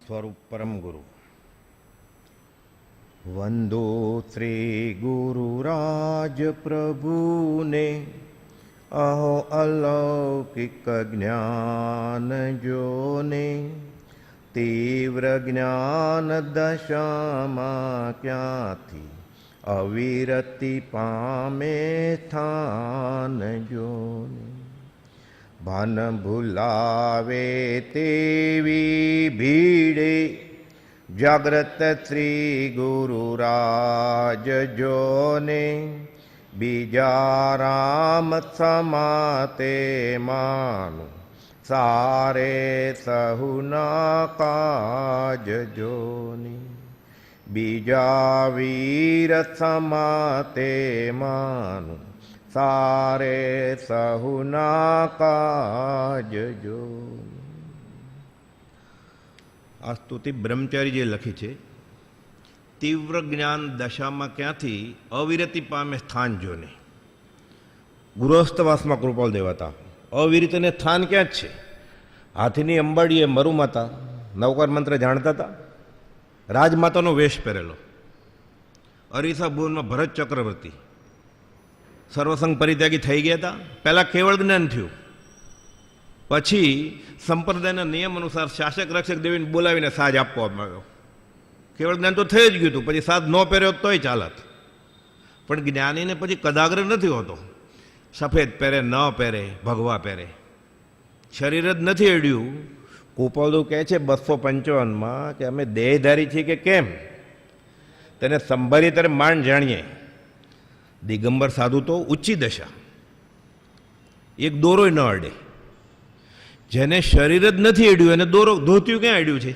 સ્વરૂપ પરમ ગુરુ વંદો શ્રી ગુરુરાજ પ્રભુને અહો અલૌકિક જ્ઞાન જોને તીવ્ર જ્ઞાન દશામાં ક્યાંથી અવિરતિ પામે સ્થાન જોને ભાન ભૂલાવે તેવી ભીડે જાગ્રત શ્રી ગુરુરાજ જોને બીજા રામ સમાતે માનું સારે સહુના કાજ જોને બીજા વીર સમાતે માનું સારે સહુના કાજ જો. આ સ્તુતિ બ્રહ્મચારી લખી છે. તીવ્ર જ્ઞાન દશામાં ક્યાંથી અવિરતિ પામે સ્થાન જોને. ગૃહસ્થવાસમાં કૃપાલ દેવાતા અવિરતિને સ્થાન ક્યાં જ છે. હાથીની અંબાડીએ મરુ માતા નવકાર મંત્ર જાણતા હતા. રાજમાતાનો વેશ પહેરેલો. અરીસા ભુવનમાં ભરત ચક્રવર્તી સર્વસંગ પરિત્યાગી થઈ ગયા હતા. પહેલાં કેવળ જ્ઞાન થયું, પછી સંપ્રદાયના નિયમ અનુસાર શાસક રક્ષક દેવીને બોલાવીને સાજ આપવામાં આવ્યો. કેવળ જ્ઞાન તો થઈ જ ગયું હતું, પછી સાજ ન પહેર્યો તોય ચાલત. પણ જ્ઞાનીને પછી કદાગ્ર નથી હોતો. સફેદ પહેરે ન પહેરે ભગવા પહેરે, શરીર જ નથી અડ્યું. કુપોલદુ કહે છે 255માં કે અમે દેહધારી છીએ કે કેમ તેને સંભાળી ત્યારે માંડ જાણીએ. દિગંબર સાધુ તો ઊંચી દશા, એક દોરોય ન અડે. જેને શરીર જ નથી અડ્યું એને દોરો ધોત્યું ક્યાં અડ્યું છે?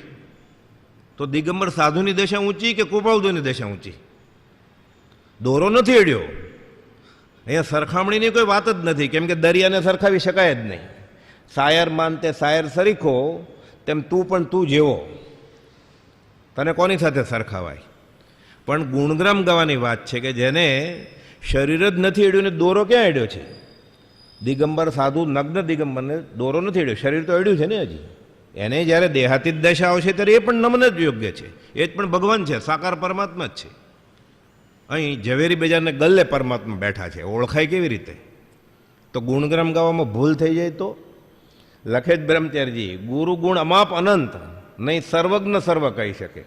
તો દિગંબર સાધુની દશા ઊંચી કે કૃપાળુની દશા ઊંચી? દોરો નથી અડ્યો. અહીંયા સરખામણીની કોઈ વાત જ નથી, કેમ કે દરિયાને સરખાવી શકાય જ નહીં. શાયર માનતે શાયર સરીખો, તેમ તું પણ તું જેવો. તને કોની સાથે સરખાવાય? પણ ગુણગ્રામ ગાવાની વાત છે કે જેને શરીર જ નથી અડ્યું ને દોરો ક્યાં અડ્યો છે? દિગંબર સાધુ નગ્ન દિગંબરને દોરો નથી અડ્યો, શરીર તો અડ્યું છે ને હજી. એને જ્યારે દેહાતીત દશા આવશે ત્યારે એ પણ નમન જ યોગ્ય છે. એ જ પણ ભગવાન છે, સાકાર પરમાત્મા જ છે. અહીં ઝવેરી બજારને ગલ્લે પરમાત્મા બેઠા છે, ઓળખાય કેવી રીતે? તો ગુણગ્રામ ગાવામાં ભૂલ થઈ જાય તો લખે જ બ્રહ્મચારીજી, ગુરુ ગુણ અમાપ અનંત, નહીં સર્વજ્ઞ સર્વ કહી શકે.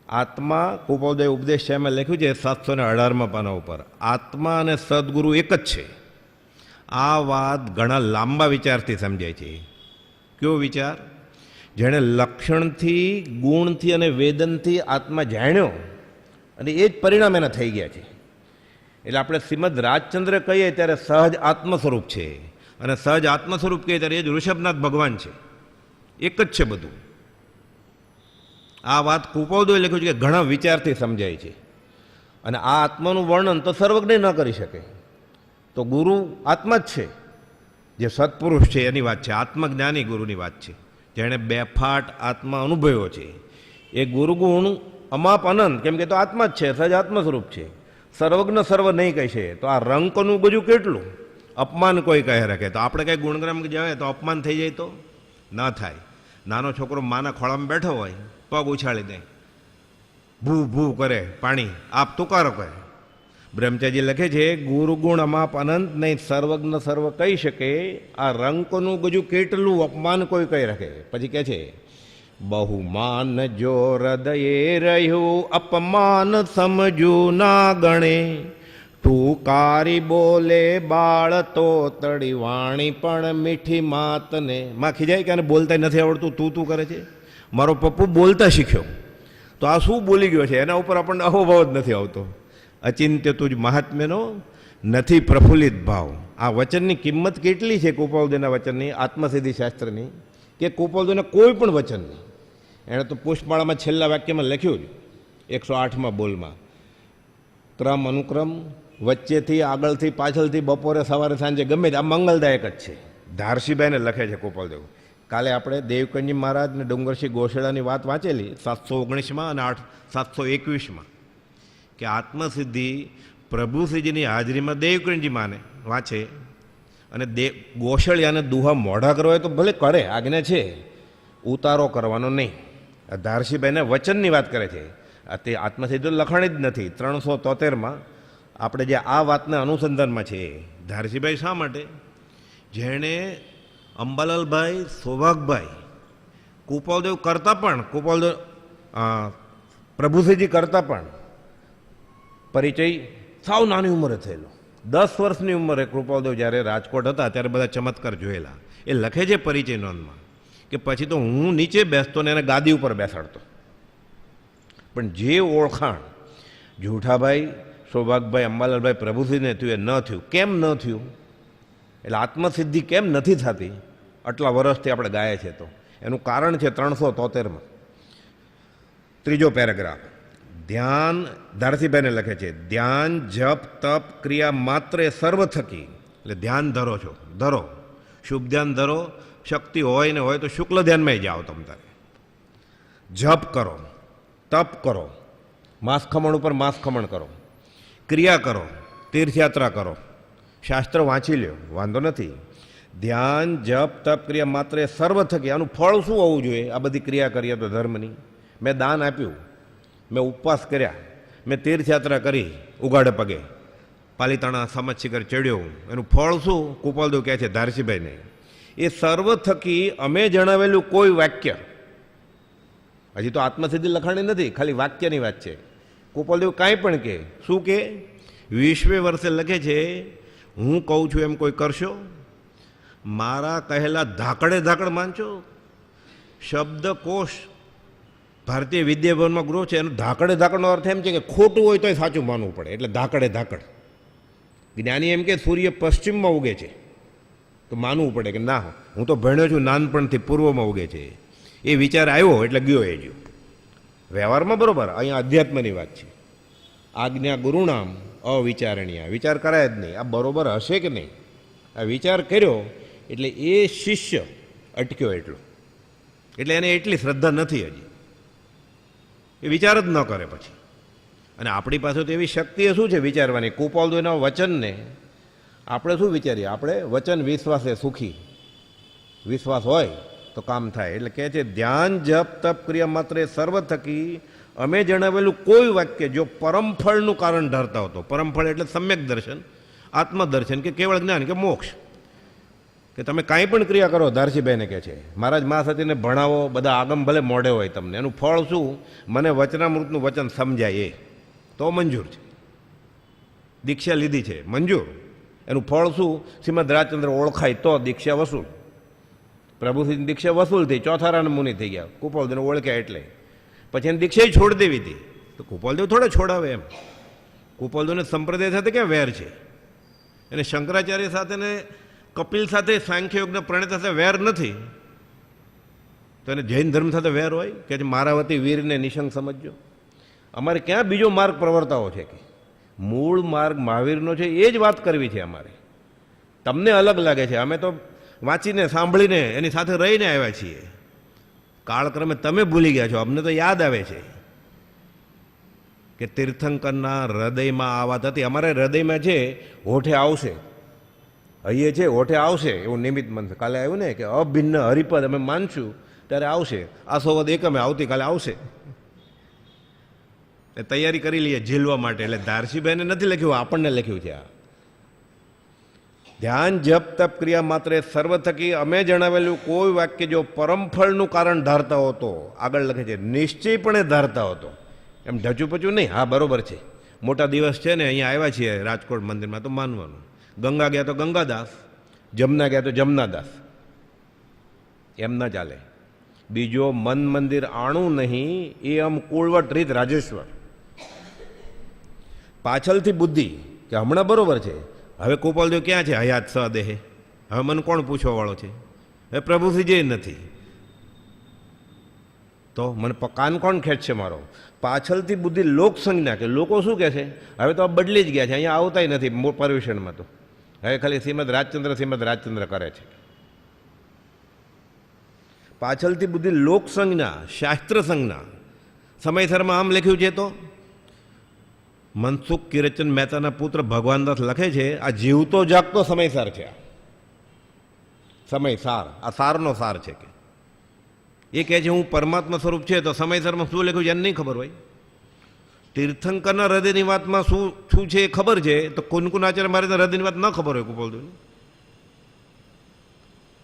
આત્મા કુપોદય ઉપદેશ છે એમાં લખ્યું છે 718માં પાના ઉપર, આત્મા અને સદગુરુ એક જ છે. આ વાત ઘણા લાંબા વિચારથી સમજાય છે. કયો વિચાર? જેણે લક્ષણથી ગુણથી અને વેદનથી આત્મા જાણ્યો અને એ જ પરિણામ એના થઈ ગયા છે. એટલે આપણે શ્રીમદ રાજચંદ્ર કહીએ ત્યારે સહજ આત્મ સ્વરૂપ છે, અને સહજ આત્મ સ્વરૂપ કહીએ ત્યારે એ જ ઋષભનાથ ભગવાન છે. એક જ છે બધું. આ વાત કુપોદોએ લખ્યું છે કે ઘણા વિચારથી સમજાય છે. અને આ આત્માનું વર્ણન તો સર્વજ્ઞ ન કરી શકે. તો ગુરુ આત્મા જ છે, જે સત્પુરુષ છે એની વાત છે. આત્મજ્ઞાની ગુરુની વાત છે, જેણે બેફાટ આત્મા અનુભવ્યો છે. એ ગુરુગુણ અમાપ અનંત, કેમ કે તો આત્મા જ છે, સહજ આત્મ સ્વરૂપ છે. સર્વજ્ઞ સર્વ નહીં કહેશે તો આ રંકનું બધું કેટલું અપમાન કોઈ કહે રાખે. તો આપણે કંઈ ગુણગ્રામ જાય તો અપમાન થઈ જાય તો ન થાય. નાનો છોકરો માના ખોળામાં બેઠો હોય, પગ ઉછાળી દે, ભૂ ભૂ કરે, પાણી આપ તુકારો કરે. બ્રહ્મચારી લખે છે ગુરુગુણ અમાપ અનંત, નહીં સર્વજ્ઞ સર્વ કહી શકે. આ રંકનું ગજું કેટલું અપમાન કોઈ કહી રાખે. પછી કહે છે બહુમાન જો હૃદયે રહ્યું, અપમાન સમજુ ના ગણે. ટૂકારી બોલે બાળ તો તળી, વાણી પણ મીઠી માતને. માં ખીજાય કે આને બોલતા નથી આવડતું, તું તું કરે છે. મારો પપ્પુ બોલતા શીખ્યો, તો આ શું બોલી ગયો છે? એના ઉપર આપણને અહોભાવ જ નથી આવતો. અચિંત્ય તુજ મહાત્મ્યનો નથી પ્રફુલ્લિત ભાવ. આ વચનની કિંમત કેટલી છે કુપોલદેના વચનની, આત્મસિદ્ધિ શાસ્ત્રની, કે કુપોલદેના કોઈ પણ વચનની. એણે તો પુષ્પમાળામાં છેલ્લા વાક્યમાં લખ્યું જ 108માં બોલમાં, ક્રમ અનુક્રમ વચ્ચેથી આગળથી પાછળથી બપોરે સવારે સાંજે ગમે તે આ મંગલદાયક જ છે. ધારસીભાઈને લખે છે કુપોલદેવ. કાલે આપણે દેવકંજી મહારાજ અને ડુંગરસિંહ ગોશેડાની વાત વાંચેલી 719માં અને 721માં, કે આત્મસિદ્ધિ પ્રભુશ્રીજીની હાજરીમાં દેવકંજી માને વાંચે અને ગોશળિયાને દુહા મોઢા કરવા હોય તો ભલે કરે, આજ્ઞા છે, ઉતારો કરવાનો નહીં. ધારસીભાઈને વચનની વાત કરે છે. તે આત્મસિદ્ધિ લખાણી જ નથી. 373માં આપણે જે આ વાતના અનુસંધાનમાં છે, ધારસીભાઈ શા માટે? જેણે અંબાલાલભાઈ, સૌભાગભાઈ, કૃપાલદેવ કરતાં પણ, કૃપાલદેવ પ્રભુસિંહજી કરતાં પણ પરિચય સાવ નાની ઉંમરે થયેલો. 10 વર્ષની ઉંમરે કૃપાલદેવ જ્યારે રાજકોટ હતા ત્યારે બધા ચમત્કાર જોયેલા. એ લખે છે પરિચય નોંધમાં કે પછી તો હું નીચે બેસતો ને એને ગાદી ઉપર બેસાડતો. પણ જે ઓળખાણ જૂઠાભાઈ, સૌભાગભાઈ, અંબાલાલભાઈ, પ્રભુસિંહને થયું એ ન થયું. કેમ ન થયું? એટલે આત્મસિદ્ધિ કેમ નથી થતી આટલા વર્ષથી આપણે ગાય છે? તો એનું કારણ છે 373માં ત્રીજો પેરેગ્રાફ. ધ્યાન, ધારસીભાઈને લખે છે, ધ્યાન, જપ, તપ, ક્રિયા માત્ર સર્વ થકી. એટલે ધ્યાન ધરો છો, ધરો, શુભ ધ્યાન ધરો. શક્તિ હોય ને હોય તો શુક્લ ધ્યાનમાં જાઓ. તમ તારે જપ કરો, તપ કરો, માસ ખમણ ઉપર માસ ખમણ કરો, ક્રિયા કરો, તીર્થયાત્રા કરો, શાસ્ત્ર વાંચી લ્યો, વાંધો નથી. ધ્યાન, જપ, તપ, ક્રિયા માત્ર સર્વ થકી. આનું ફળ શું હોવું જોઈએ? આ બધી ક્રિયા કરીએ તો ધર્મની. મેં દાન આપ્યું, મેં ઉપવાસ કર્યા, મેં તીર્થયાત્રા કરી ઉગાડે પગે, પાલીતાણા સમાજ શિખર ચડ્યો, એનું ફળ શું? કૃપાલદેવ કહે છે ધારસીભાઈને, એ સર્વ થકી અમે જણાવેલું કોઈ વાક્ય, હજી તો આત્મસિદ્ધિ લખાણી નથી, ખાલી વાક્યની વાત છે. કૃપાલદેવ કાંઈ પણ કહે, શું કહે? 20મે વર્ષે લખે છે, હું કહું છું એમ કોઈ કરશો? મારા કહેલા ધાકડે ધાકડ માનશો? શબ્દકોશ ભારતીય વિદ્યાભવનમાં ગૃહ છે, એનો ધાકડે ધાકડનો અર્થ એમ છે કે ખોટું હોય તોય સાચું માનવું પડે. એટલે ધાકડે ધાકડ. જ્ઞાની એમ કે સૂર્ય પશ્ચિમમાં ઉગે છે તો માનવું પડે કે ના, હું તો ભણ્યો છું નાનપણથી પૂર્વમાં ઉગે છે. એ વિચાર આવ્યો એટલે ગયો એ ગયો. વ્યવહારમાં બરાબર, અહીંયા અધ્યાત્મની વાત છે. આજ્ઞા ગુરુનામ અવિચારણીય. વિચાર કરાય જ નહીં, આ બરોબર હશે કે નહીં. આ વિચાર કર્યો એટલે એ શિષ્ય અટક્યો એટલો. એટલે એને એટલી શ્રદ્ધા નથી હજી, એ વિચાર જ ન કરે પછી. અને આપણી પાસે તો એવી શક્તિ શું છે વિચારવાની? કૃપાલદેવના વચનને આપણે શું વિચારીએ? આપણે વચન વિશ્વાસે સુખી. વિશ્વાસ હોય તો કામ થાય. એટલે કહે છે, ધ્યાન, જપ, તપ, ક્રિયા માત્ર સર્વ થકી અમે જણાવેલું કોઈ વાક્ય જો પરમફળનું કારણ ધરતા હતો. પરમફળ એટલે સમ્યક દર્શન, આત્મદર્શન કે કેવળ જ્ઞાન કે મોક્ષ. કે તમે કાંઈ પણ ક્રિયા કરો, ધારસીભાઈને કહે છે, મહારાજ મા સતીને ભણાવો, બધા આગમ ભલે મોઢે હોય તમને, એનું ફળ શું? મને વચનામૃતનું વચન સમજાય એ તો મંજૂર છે. દીક્ષા લીધી છે, મંજૂર. એનું ફળ શું? શ્રીમદ રાજચંદ્ર ઓળખાય તો દીક્ષા વસૂલ. પ્રભુસિંહ દીક્ષા વસૂલ થઈ, ચોથારાના મુનિ થઈ ગયા. કૃપાલદેવને ઓળખ્યા એટલે પછી એને દીક્ષા છોડી દેવી હતી. તો કૃપાલદેવ થોડા છોડાવે એમ? કૃપાલદેવને સંપ્રદાય સાથે ક્યાં વેર છે? એને શંકરાચાર્ય સાથે ને કપિલ સાથે, સાંખ્યયોગના પ્રણેતા સાથે વેર નથી. તો એને જૈન ધર્મ સાથે વેર હોય કે મારા વતી વીરને નિશંક સમજજો? અમારે ક્યાં બીજો માર્ગ પ્રવર્તાવો છે? કે મૂળ માર્ગ મહાવીરનો છે, એ જ વાત કરવી છે અમારે. તમને અલગ લાગે છે, અમે તો વાંચીને સાંભળીને એની સાથે રહીને આવ્યા છીએ. કાળક્રમે તમે ભૂલી ગયા છો, અમને તો યાદ આવે છે કે તીર્થંકરના હૃદયમાં આ વાત હતી. અમારે હૃદયમાં છે, હોઠે આવશે, અહીંયા છે, હોઠે આવશે એવું નિમિત્ત બનશે. કાલે આવ્યું ને કે અભિન્ન હરિપદ અમે માનશું, ત્યારે આવશે. આ સોવદ એકમે આવતીકાલે આવશે. એ તૈયારી કરી લઈએ ઝીલવા માટે. એટલે ધારસીભાઈને નથી લખ્યું, આપણને લખ્યું છે આ. ધ્યાન, જપ, તપ, ક્રિયા માત્ર સર્વ થકી અમે જણાવેલું કોઈ વાક્ય જો પરમફળનું કારણ ધારતા હોતો, આગળ લખે છે નિશ્ચયપણે ધારતા હતો, એમ ઢચું પચું નહીં. હા બરોબર છે, મોટા દિવસ છે ને અહીંયા આવ્યા છીએ રાજકોટ મંદિરમાં તો માનવાનું. ગંગા ગયા તો ગંગાદાસ, જમના ગયા તો જમનાદાસ, એમ ન ચાલે. બીજો મન મંદિર આણું નહીં, એ આમ કુળવટ રીત રાજેશ્વર. પાછળથી બુદ્ધિ કે હમણાં બરોબર છે, હવે કૃપાલદેવ ક્યાં છે? હયાત સદેહે. હવે મને કોણ પૂછવા વાળો છે? હવે પ્રભુસિંહજી નથી તો મને કાન કોણ ખેંચશે મારો? પાછળથી બુદ્ધિ લોક સંજ્ઞા કે લોકો શું કહે છે? હવે તો બદલી જ ગયા છે, અહીંયા આવતાય નથી પર્યુષણમાં. તો હવે ખાલી શ્રીમદ રાજચંદ્ર કરે છે. પાછળથી બુદ્ધિ લોક સંજ્ઞા, શાસ્ત્ર સંજ્ઞા. સમયસરમાં આમ લખ્યું છે. તો મનસુખ કિરચંદ મહેતાના પુત્ર ભગવાનદાસ લખે છે, આ જીવતો જાગતો સમયસાર છે. આ સમય સાર, આ સારનો સાર છે કે એ કહે છે હું પરમાત્મા સ્વરૂપ છે, તો સમયસરમાં શું લખ્યું છે એને નહીં ખબર હોય. તીર્થંકરના હૃદયની વાતમાં શું છે એ ખબર છે, તો કુનકુન આચાર્ય મારે તો હૃદયની વાત ન ખબર હોય કૃપાલદેવની.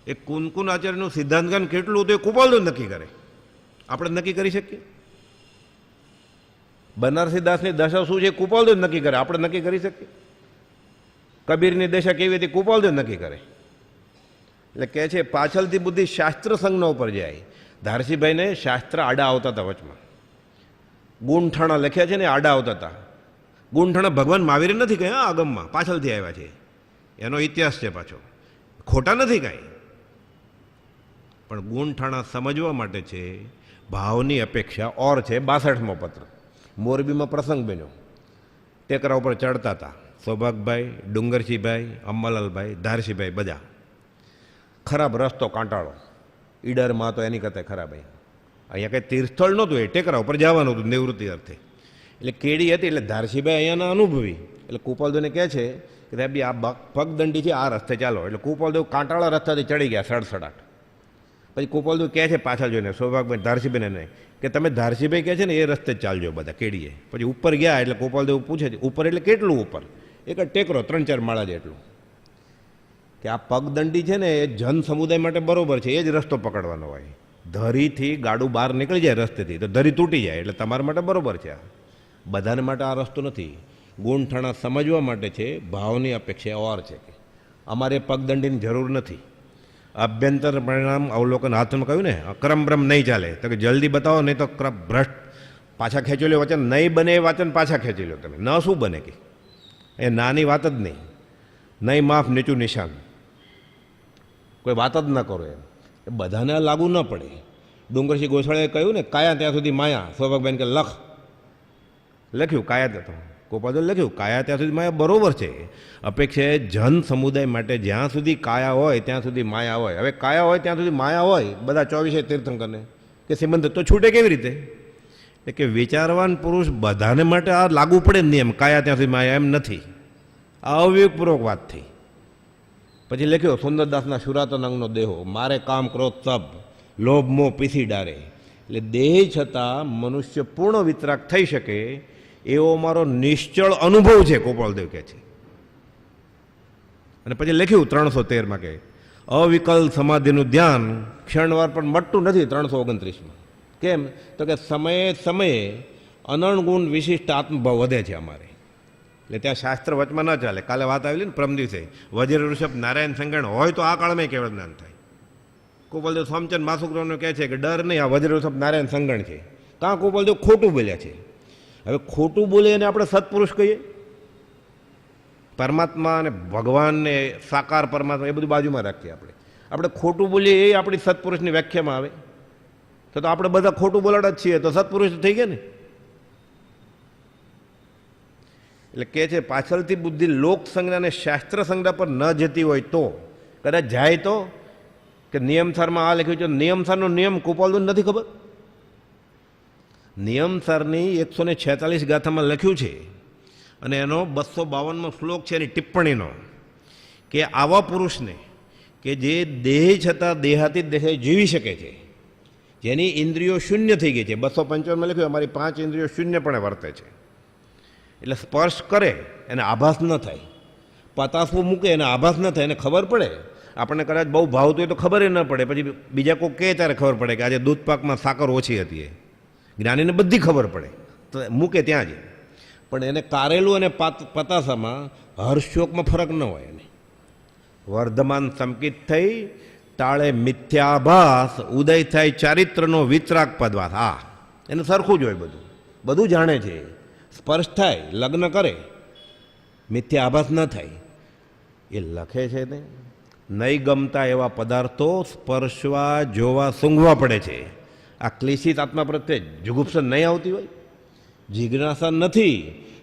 એ કુનકુન આચાર્યનું સિદ્ધાંતગાન કેટલું હતું એ કૃપાલદેવ નક્કી કરે, આપણે નક્કી કરી શકીએ? બનારસી દાસની દશા શું છે કૃપાલદેવ નક્કી કરે, આપણે નક્કી કરી શકીએ? કબીરની દશા કેવી હતી કૃપાલદેવ નક્કી કરે. એટલે કહે છે પાછળથી બુદ્ધિ શાસ્ત્ર સંજ્ઞા ઉપર જાય. ધારસીભાઈને શાસ્ત્ર આડા આવતા હતા વચમાં. ગુણઠાણા લખ્યા છે ને આડા આવતા હતા. ગુણઠાણા ભગવાન મહાવીરે નથી કહ્યા, આગમમાં પાછળથી આવ્યા છે, એનો ઇતિહાસ છે પાછો, ખોટા નથી કાંઈ. પણ ગુણઠાણા સમજવા માટે છે ભાવની અપેક્ષા ઓર છે. 62મો પત્ર મોરબીમાં પ્રસંગ બન્યો. ટેકરા ઉપર ચડતા હતા સૌભાગભાઈ, ડુંગરસિંહભાઈ, અંબાલાલભાઈ, ધારસીભાઈ, બધા. ખરાબ રસ્તો કાંટાળો, ઈડરમાં તો એની કરતાં ખરાબ. અહીંયા કંઈ તીર્થસ્થળ નહોતું, એ ટેકરા ઉપર જવાનું હતું નિવૃત્તિ અર્થે. એટલે કેડી હતી, એટલે ધારસીભાઈ અહીંયાના અનુભવી. એટલે કૃપાલદેવને કહે છે કે સાહેબ આ પગદંડી છે, આ રસ્તે ચાલો. એટલે કૃપાલદેવ કાંટાળા રસ્તાથી ચડી ગયા સડસડાટ. પછી કૃપાલદેવ કહે છે પાછળ જોઈને સૌભાગભાઈ ધારસીભાઈને કે તમે ધારસીભાઈ કહે છે ને એ રસ્તે જ ચાલજો બધા કેડીએ. પછી ઉપર ગયા એટલે કૃપાલદેવ પૂછે છે ઉપર એટલે કેટલું ઉપર? એક ટેકરો 3-4 માળા જેટલું. કે આ પગદંડી છે ને એ જન સમુદાય માટે બરોબર છે, એ જ રસ્તો પકડવાનો હોય. ધરીથી ગાડું બહાર નીકળી જાય રસ્તેથી તો ધરી તૂટી જાય, એટલે તમારા માટે બરોબર છે. આ બધાને માટે આ રસ્તો નથી. ગુણઠાણા સમજવા માટે છે ભાવની અપેક્ષા ઓર છે કે અમારે પગદંડીની જરૂર નથી. અભ્યંતર પરિણામ અવલોકન હાથમાં કહ્યું ને, ક્રમ બ્રહ્મ નહીં ચાલે તો કે જલ્દી બતાવો, નહીં તો ભ્રષ્ટ પાછા ખેંચી લો વચન. નહીં બને એ વાચન પાછા ખેંચી લો તમે. ન શું બને કે એ નાની વાત જ નહીં. નહીં માફ નીચું નિશાન, કોઈ વાત જ ન કરો એમ. એ બધાને લાગુ ન પડે. ડુંગરસિંહ ગોસાળે કહ્યું ને કાયા ત્યાં સુધી માયા. સૌભાગબેન કે લખ્યું કાયા તો કોપાદલ લખ્યું કાયા ત્યાં સુધી માયા બરોબર છે. અપેક્ષા જન સમુદાય માટે જ્યાં સુધી કાયા હોય ત્યાં સુધી માયા હોય. હવે કાયા હોય ત્યાં સુધી માયા હોય બધા 24 તીર્થંકરને કે સિમંત તો છૂટે કેવી રીતે? એટલે કે વિચારવાન પુરુષ બધાને માટે આ લાગુ પડે જ નહીં એમ. કાયા ત્યાં સુધી માયા એમ નથી. આ અવિવેકપૂર્વક વાત થઈ. પછી લખ્યો સુંદરદાસના શુરાતન અંગનો દેહો મારે કામ ક્રોધ સબ લોભ મોહ પીસી ડારે. એટલે દેહ છતાં મનુષ્ય પૂર્ણ વિતરાગ થઈ શકે એવો મારો નિશ્ચળ અનુભવ છે, ગોપાલદેવ કહે છે. અને પછી લખ્યું 313માં કે અવિકલ સમાધિનું ધ્યાન ક્ષણવાર પણ મટતું નથી. 329માં કેમ તો કે સમયે સમયે અનણગુણ વિશિષ્ટ આત્મભાવ વધે છે અમારે. એટલે ત્યાં શાસ્ત્ર વચમાં ન ચાલે. કાલે વાત આવેલી ને પ્રમ દિવસે વજ્ર ઋષભ નારાયણ સંગણ હોય તો આ કાળમાં કેવળ જ્ઞાન થાય. ગોપાલદેવ સોમચંદ માસુકરાવને કહે છે કે ડર નહીં, આ વજ્ર ઋષભ નારાયણ સંગણ છે. કાં ગોપાલદેવ ખોટું બોલ્યા છે. હવે ખોટું બોલે અને આપણે સત્પુરુષ કહીએ? પરમાત્મા અને ભગવાનને સાકાર પરમાત્મા એ બધું બાજુમાં રાખીએ. આપણે ખોટું બોલીએ એ આપણી સત્પુરુષની વ્યાખ્યામાં આવે તો આપણે બધા ખોટું બોલાડા જ છીએ, તો સત્પુરુષ થઈ ગયા ને. એટલે કહે છે પાછળથી બુદ્ધિ લોક સંજ્ઞા અને શાસ્ત્ર સંજ્ઞા પર ન જતી હોય તો કદાચ જાય તો કે નિયમસારમાં આ લખ્યું છે. નિયમસારનો નિયમ કૃપાલદેવ નથી ખબર? નિયમસારની 146 ગાથામાં લખ્યું છે અને એનો 252મો શ્લોક છે એની ટિપ્પણીનો કે આવા પુરુષને કે જે દેહ છતાં દેહાતી દેહે જીવી શકે છે, જેની ઇન્દ્રિયો શૂન્ય થઈ ગઈ છે. 255માં લખ્યું અમારી 5 ઇન્દ્રિયો શૂન્યપણે વર્તે છે. એટલે સ્પર્શ કરે એને આભાસ ન થાય, પતાસવું મૂકે એને આભાસ ન થાય, એને ખબર પડે. આપણને કદાચ બહુ ભાવતું હોય તો ખબર ન પડે, પછી બીજા કોઈ કહે ત્યારે ખબર પડે કે આજે દૂધ પાકમાં સાકર ઓછી હતી. એ જ્ઞાનીને બધી ખબર પડે તો મૂકે ત્યાં જ. પણ એને કારેલું અને પતાસામાં હર્ષશોકમાં ફરક ન હોય. એને વર્ધમાન સંકિત થઈ ટાળે મિથ્યાભાસ ઉદય થાય ચારિત્રનો વિતરાગ પદવાસ. હા એને સરખું જ હોય, બધું જાણે છે. સ્પર્શ થાય, લગ્ન કરે, મિથ્યા આભાસ ન થાય. એ લખે છે ને નહીં ગમતા એવા પદાર્થો સ્પર્શવા જોવા સૂંઘવા પડે છે. આ ક્લેશિત આત્મા પ્રત્યે જુગુપ્સા નહીં આવતી હોય? જિજ્ઞાસા નથી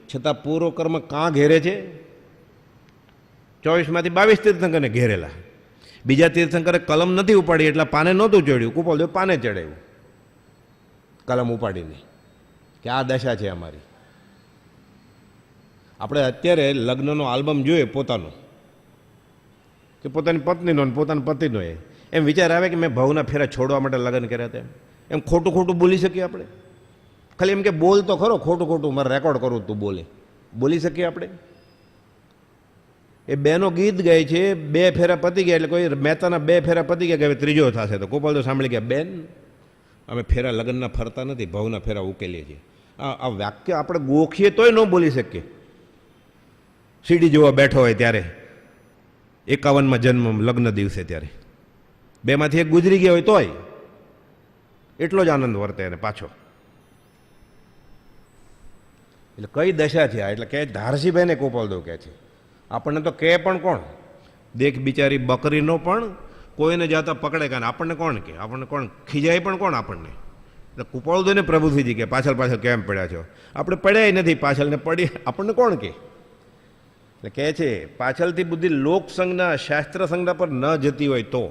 છતાં પૂર્વ કર્મ કાં ઘેરે છે? 24માંથી 22 તીર્થંકરને ઘેરેલા. બીજા તીર્થંકરે કલમ નથી ઉપાડી એટલે પાને નહોતું ચડ્યું. કૃપાલદેવ પાને ચડાવ્યું કલમ ઉપાડીને કે આ દશા છે અમારી. આપણે અત્યારે લગ્નનો આલ્બમ જોઈએ પોતાનો કે પોતાની પત્નીનો પોતાના પતિનો, એમ વિચાર આવે કે મેં ભાવના ફેરા છોડવા માટે લગ્ન કર્યા હતા એમ ખોટું ખોટું બોલી શકીએ આપણે? ખાલી એમ કે બોલ તો ખરો, ખોટું ખોટું મારે રેકોર્ડ કરું તું બોલી શકીએ આપણે? એ બેનો ગીત ગાય છે, 2 ફેરા પતી ગયા એટલે કોઈ મહેતાના 2 ફેરા પતી ગયા કે હવે ત્રીજો થશે, તો ગોપાલ તો સાંભળી ગયા, બેન અમે ફેરા લગ્નના ફરતા નથી, ભાવના ફેરા ઉકેલીએ છીએ. આ વાક્ય આપણે ગોખીએ તોય ન બોલી શકીએ. સીડી જોવા બેઠો હોય ત્યારે 51માં જન્મ લગ્ન દિવસે ત્યારે 2માંથી 1 ગુજરી ગયા હોય તોય એટલો જ આનંદ વર્તે એને પાછો. એટલે કઈ દશા થયા એટલે કે ધારસીભાઈને ગોપાલદેવ કહે છે. આપણને તો કહે પણ કોણ? દેખ બિચારી બકરીનો પણ કોઈને જાતા પકડે કાને આપણને કોણ કે? આપણને કોણ ખીજાય પણ કોણ આપણને? એટલે ગોપાલદેવને પ્રભુશ્રીજી કે પાછળ પાછળ કેમ પડ્યા છો? આપણે પડ્યા નથી પાછળ ને પડી આપણને કોણ કે? એટલે કહે છે પાછળથી બુદ્ધિ લોકસંગના શાસ્ત્ર સંજ્ઞા પર ન જતી હોય તો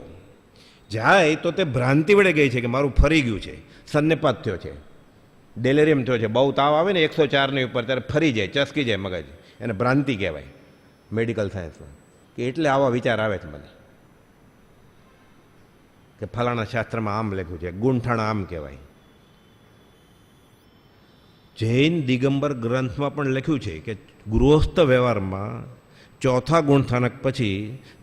જાય તો તે ભ્રાંતિ વડે ગઈ છે કે મારું ફરી ગયું છે, સન્નિપાત થયો છે, ડેલેરિયમ થયો છે, બહુ તાવ આવે ને 104ની ઉપર ત્યારે ફરી જાય, ચસકી જાય મગજ, એને ભ્રાંતિ કહેવાય મેડિકલ સાયન્સમાં. કે એટલે આવા વિચાર આવે છે મને કે ફલાણા શાસ્ત્રમાં આમ લખ્યું છે, ગુંઠાણા આમ કહેવાય. જૈન દિગંબર ગ્રંથમાં પણ લખ્યું છે કે ગૃહસ્થ વ્યવહારમાં 4થા ગુણસ્થાનક પછી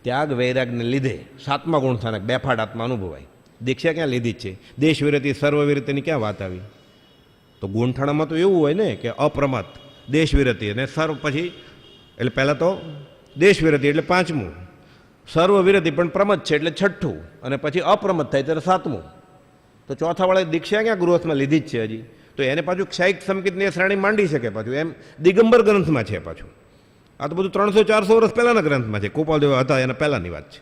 ત્યાગ વૈરાગને લીધે 7મા ગુણસ્થાનક બેફાડ આત્મા અનુભવાય. દીક્ષા ક્યાં લીધી જ છે? દેશ વિરતિ સર્વ વિરતિની ક્યાં વાત આવી? તો ગુંઠાણામાં તો એવું હોય ને કે અપ્રમત, દેશ વિરતિ અને સર્વ પછી, એટલે પહેલાં તો દેશ વિરતિ એટલે 5મું, સર્વ વિરતિ પણ પ્રમત છે એટલે 6ઠું, અને પછી અપ્રમત થાય ત્યારે 7મું. તો 4થા દીક્ષા ક્યાં ગૃહસ્થમાં લીધી જ છે હજી? તો એને પાછું ક્ષાયિક સંકેતની શ્રેણી માંડી શકે પાછું, એમ દિગંબર ગ્રંથમાં છે પાછું. આ તો બધું 300-400 વર્ષ પહેલાંના ગ્રંથમાં છે, ગોપાલદેવ હતા એના પહેલાંની વાત છે.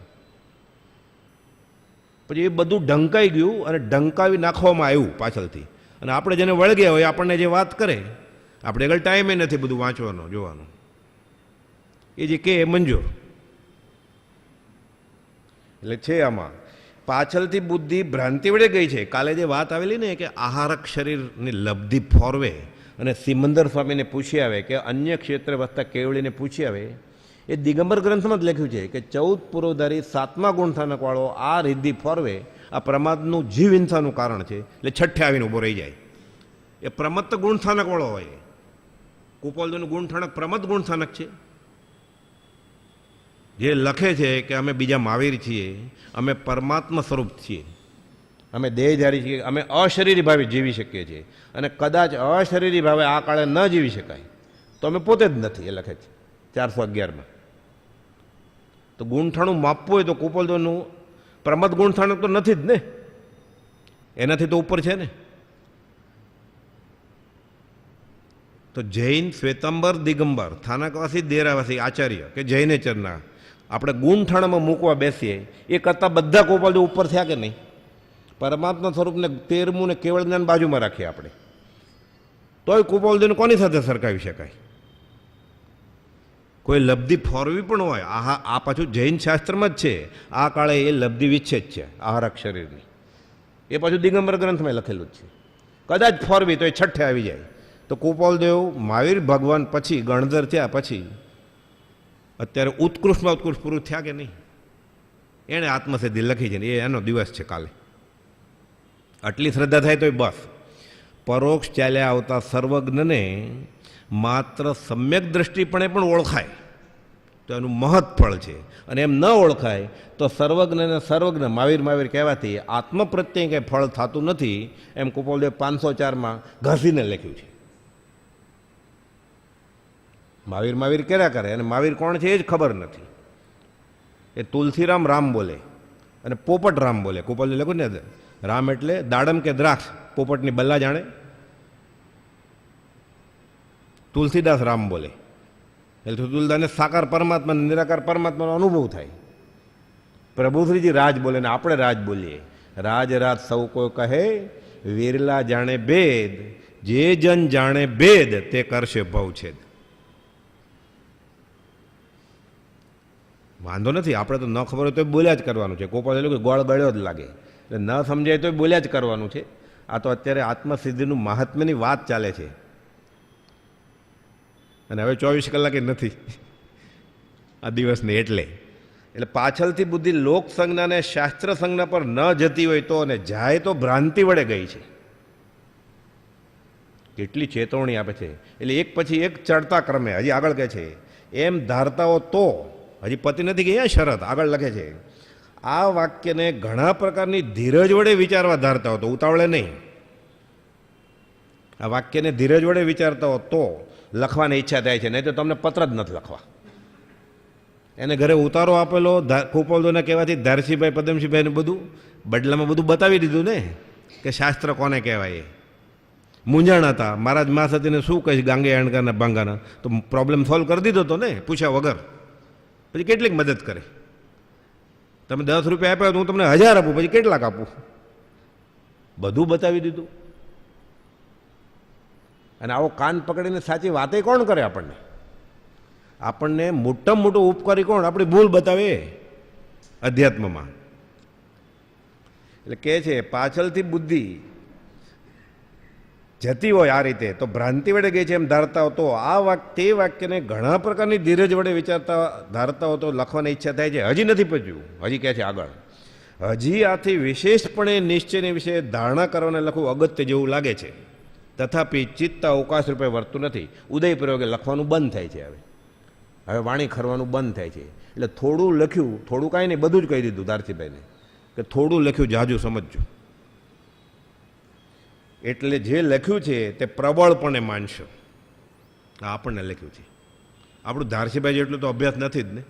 પછી એ બધું ઢંકાઈ ગયું અને ઢંકાવી નાખવામાં આવ્યું પાછળથી, અને આપણે જેને વળગ્યા હોય આપણને જે વાત કરે, આપણે આગળ ટાઈમે નથી બધું વાંચવાનો જોવાનું, એ જે કે મંજૂર. એટલે છે આમાં પાછળથી બુદ્ધિ ભ્રાંતિ વડે ગઈ છે. કાલે જે વાત આવેલી ને કે આહારક શરીરની લબ્ધિ ફોરવે અને સિમંદર સ્વામીને પૂછી આવે કે અન્ય ક્ષેત્રે વસતા કેવળીને પૂછી આવે, એ દિગંબર ગ્રંથમાં જ લખ્યું છે કે 14 પૂર્વધારી 7મા ગુણસ્થાનકવાળો આ રિદ્ધિ ફોરવે આ પ્રમાદનું જીવ હિંસાનું કારણ છે, એટલે 6ઠે આવીને ઊભો રહી જાય. એ પ્રમત્ત ગુણસ્થાનકવાળો હોય. ગોપાલદેવનું ગુણસ્થાનક પ્રમત્ત ગુણસ્થાનક છે. જે લખે છે કે અમે બીજા મહાવીર છીએ, અમે પરમાત્મા સ્વરૂપ છીએ, અમે દેહધારી છીએ, અમે અશરીરી ભાવે જીવી શકીએ છીએ, અને કદાચ અશરીરી ભાવે આ કાળે ન જીવી શકાય તો અમે પોતે જ નથી, એ લખે છે 411માં. તો ગુણઠાણું માપવું હોય તો ગોપાલદેવનું પ્રમદ ગુણઠાણું તો નથી જ ને, એનાથી તો ઉપર છે ને. તો જૈન શ્વેતાંબર દિગંબર સ્થાનકવાસી દેરાવાસી આચાર્ય કે જૈનેચરના આપણે ગુણઠાણામાં મૂકવા બેસીએ એ કરતાં બધા ગોપાલદેવ ઉપર થયા કે નહીં? પરમાત્મા સ્વરૂપને 13મું ને કેવળ જ્ઞાન બાજુમાં રાખીએ આપણે, તોય ગોપાલદેવને કોની સાથે સરખાવી શકાય? કોઈ લબ્ધિ ફોરવી પણ હોય, આ પાછું જૈન શાસ્ત્રમાં જ છે, આ કાળે એ લબ્ધિ વિચ્છેદ છે આહારક શરીરની, એ પાછું દિગંબર ગ્રંથમાં લખેલું જ છે. કદાચ ફોરવી તો એ 6ઠે આવી જાય. તો ગોપાલદેવ મહાવીર ભગવાન પછી ગણધર થયા પછી અત્યારે ઉત્કૃષ્ટમાં ઉત્કૃષ્ટ પૂરું થયા કે નહીં? એણે આત્મસિદ્ધિ લખી છે ને, એ એનો દિવસ છે કાલે. આટલી શ્રદ્ધા થાય તોય બસ. પરોક્ષ ચાલ્યા આવતા સર્વજ્ઞને માત્ર સમ્યક દ્રષ્ટિપણે પણ ઓળખાય તો એનું મહત ફળ છે, અને એમ ન ઓળખાય તો સર્વજ્ઞને સર્વજ્ઞ મહાવીર કહેવાથી આત્મ પ્રત્યે કંઈ ફળ થતું નથી, એમ ગોપાલદેવ 504માં ઘસીને લખ્યું છે. મહાવીર કર્યા કરે, અને મહાવીર કોણ છે એ જ ખબર નથી. એ તુલસીરામ રામ બોલે અને પોપટ રામ બોલે. ગોપાલદેવ લખ્યું ને, રામ એટલે દાડમ કે દ્રાક્ષ, પોપટની બલ્લા જાણે. તુલસીદાસ રામ બોલે એટલે તુલદાને સાકાર પરમાત્મા નિરાકાર પરમાત્માનો અનુભવ થાય. પ્રભુશ્રીજી રાજ બોલે ને આપણે રાજ બોલીએ. રાજ સૌ કોઈ કહે, વિરલા જાણે ભેદ, જે જન જાણે ભેદ તે કરશે ભવછેદ. વાંધો નથી, આપણે તો ન ખબર હોય તો બોલ્યા જ કરવાનું છે. ગોપાલ કે ગોળ ગળ્યો જ લાગે એટલે ન સમજાય તો બોલ્યા જ કરવાનું છે. આ તો અત્યારે આત્મસિદ્ધિનું મહાત્મ્યની વાત ચાલે છે, અને હવે 24 કલાકે નથી આ દિવસને. એટલે એટલે પાછળથી બુદ્ધિ લોક સંજ્ઞા અને શાસ્ત્ર સંજ્ઞા પર ન જતી હોય તો, અને જાય તો ભ્રાંતિ વડે ગઈ છે. કેટલી ચેતવણી આપે છે. એટલે એક પછી એક ચડતા ક્રમે હજી આગળ કહે છે, એમ ધારતાઓ તો, હજી પતિ નથી કે અહીંયા શરત આગળ લખે છે, આ વાક્યને ઘણા પ્રકારની ધીરજ વડે વિચારવા ધારતા હો તો, ઉતાવળે નહીં, આ વાક્યને ધીરજ વડે વિચારતા હો તો લખવાની ઈચ્છા થાય છે, નહીં તો તમને પત્ર જ નથી લખવા. એને ઘરે ઉતારો આપેલો કુપોલદોના કહેવાથી ધારસીભાઈ પદમસિંહભાઈને બધું બદલામાં બધું બતાવી દીધું ને કે શાસ્ત્ર કોને કહેવાય. મૂંઝાણ હતા, મહારાજ મા સતીને શું કહીશ ગાંગે અણગાના બાંગાના, તો પ્રોબ્લેમ સોલ્વ કરી દીધો હતો ને પૂછ્યા વગર. પછી કેટલીક મદદ કરે. તમે 10 રૂપિયા આપ્યા તો હું તમને 1000 આપું, પછી કેટલાક આપું, બધું બતાવી દીધું. અને આવો કાન પકડીને સાચી વાતે કોણ કરે આપણને? આપણને મોટામાં મોટો ઉપકારી કોણ? આપણી ભૂલ બતાવે અધ્યાત્મમાં. એટલે કહે છે પાછળથી બુદ્ધિ જતી હોય આ રીતે તો ભ્રાંતિ વડે ગઈ છે એમ ધારતા હો તો, આ તે વાક્યને ઘણા પ્રકારની ધીરજ વડે વિચારતા ધારતા હો તો લખવાની ઈચ્છા થાય છે. હજી નથી પહોંચ્યું, હજી કહે છે આગળ, હજી આથી વિશેષપણે નિશ્ચયને વિશે ધારણા કરવાને લખવું અગત્ય જેવું લાગે છે. તથાપિ ચિત્ત અવકાશ રૂપે વર્તું નથી. ઉદય પ્રયોગે લખવાનું બંધ થાય છે. હવે વાણી ખરવાનું બંધ થાય છે. એટલે થોડું લખ્યું, થોડું કાંઈ નહીં, બધું જ કહી દીધું ધારસીભાઈને કે થોડું લખ્યું, જાજુ સમજજો. એટલે જે લખ્યું છે તે પ્રબળપણે માનશો. આપણને લખ્યું છે. આપણું ધારસીભાઈ જેટલું તો અભ્યાસ નથી જ ને.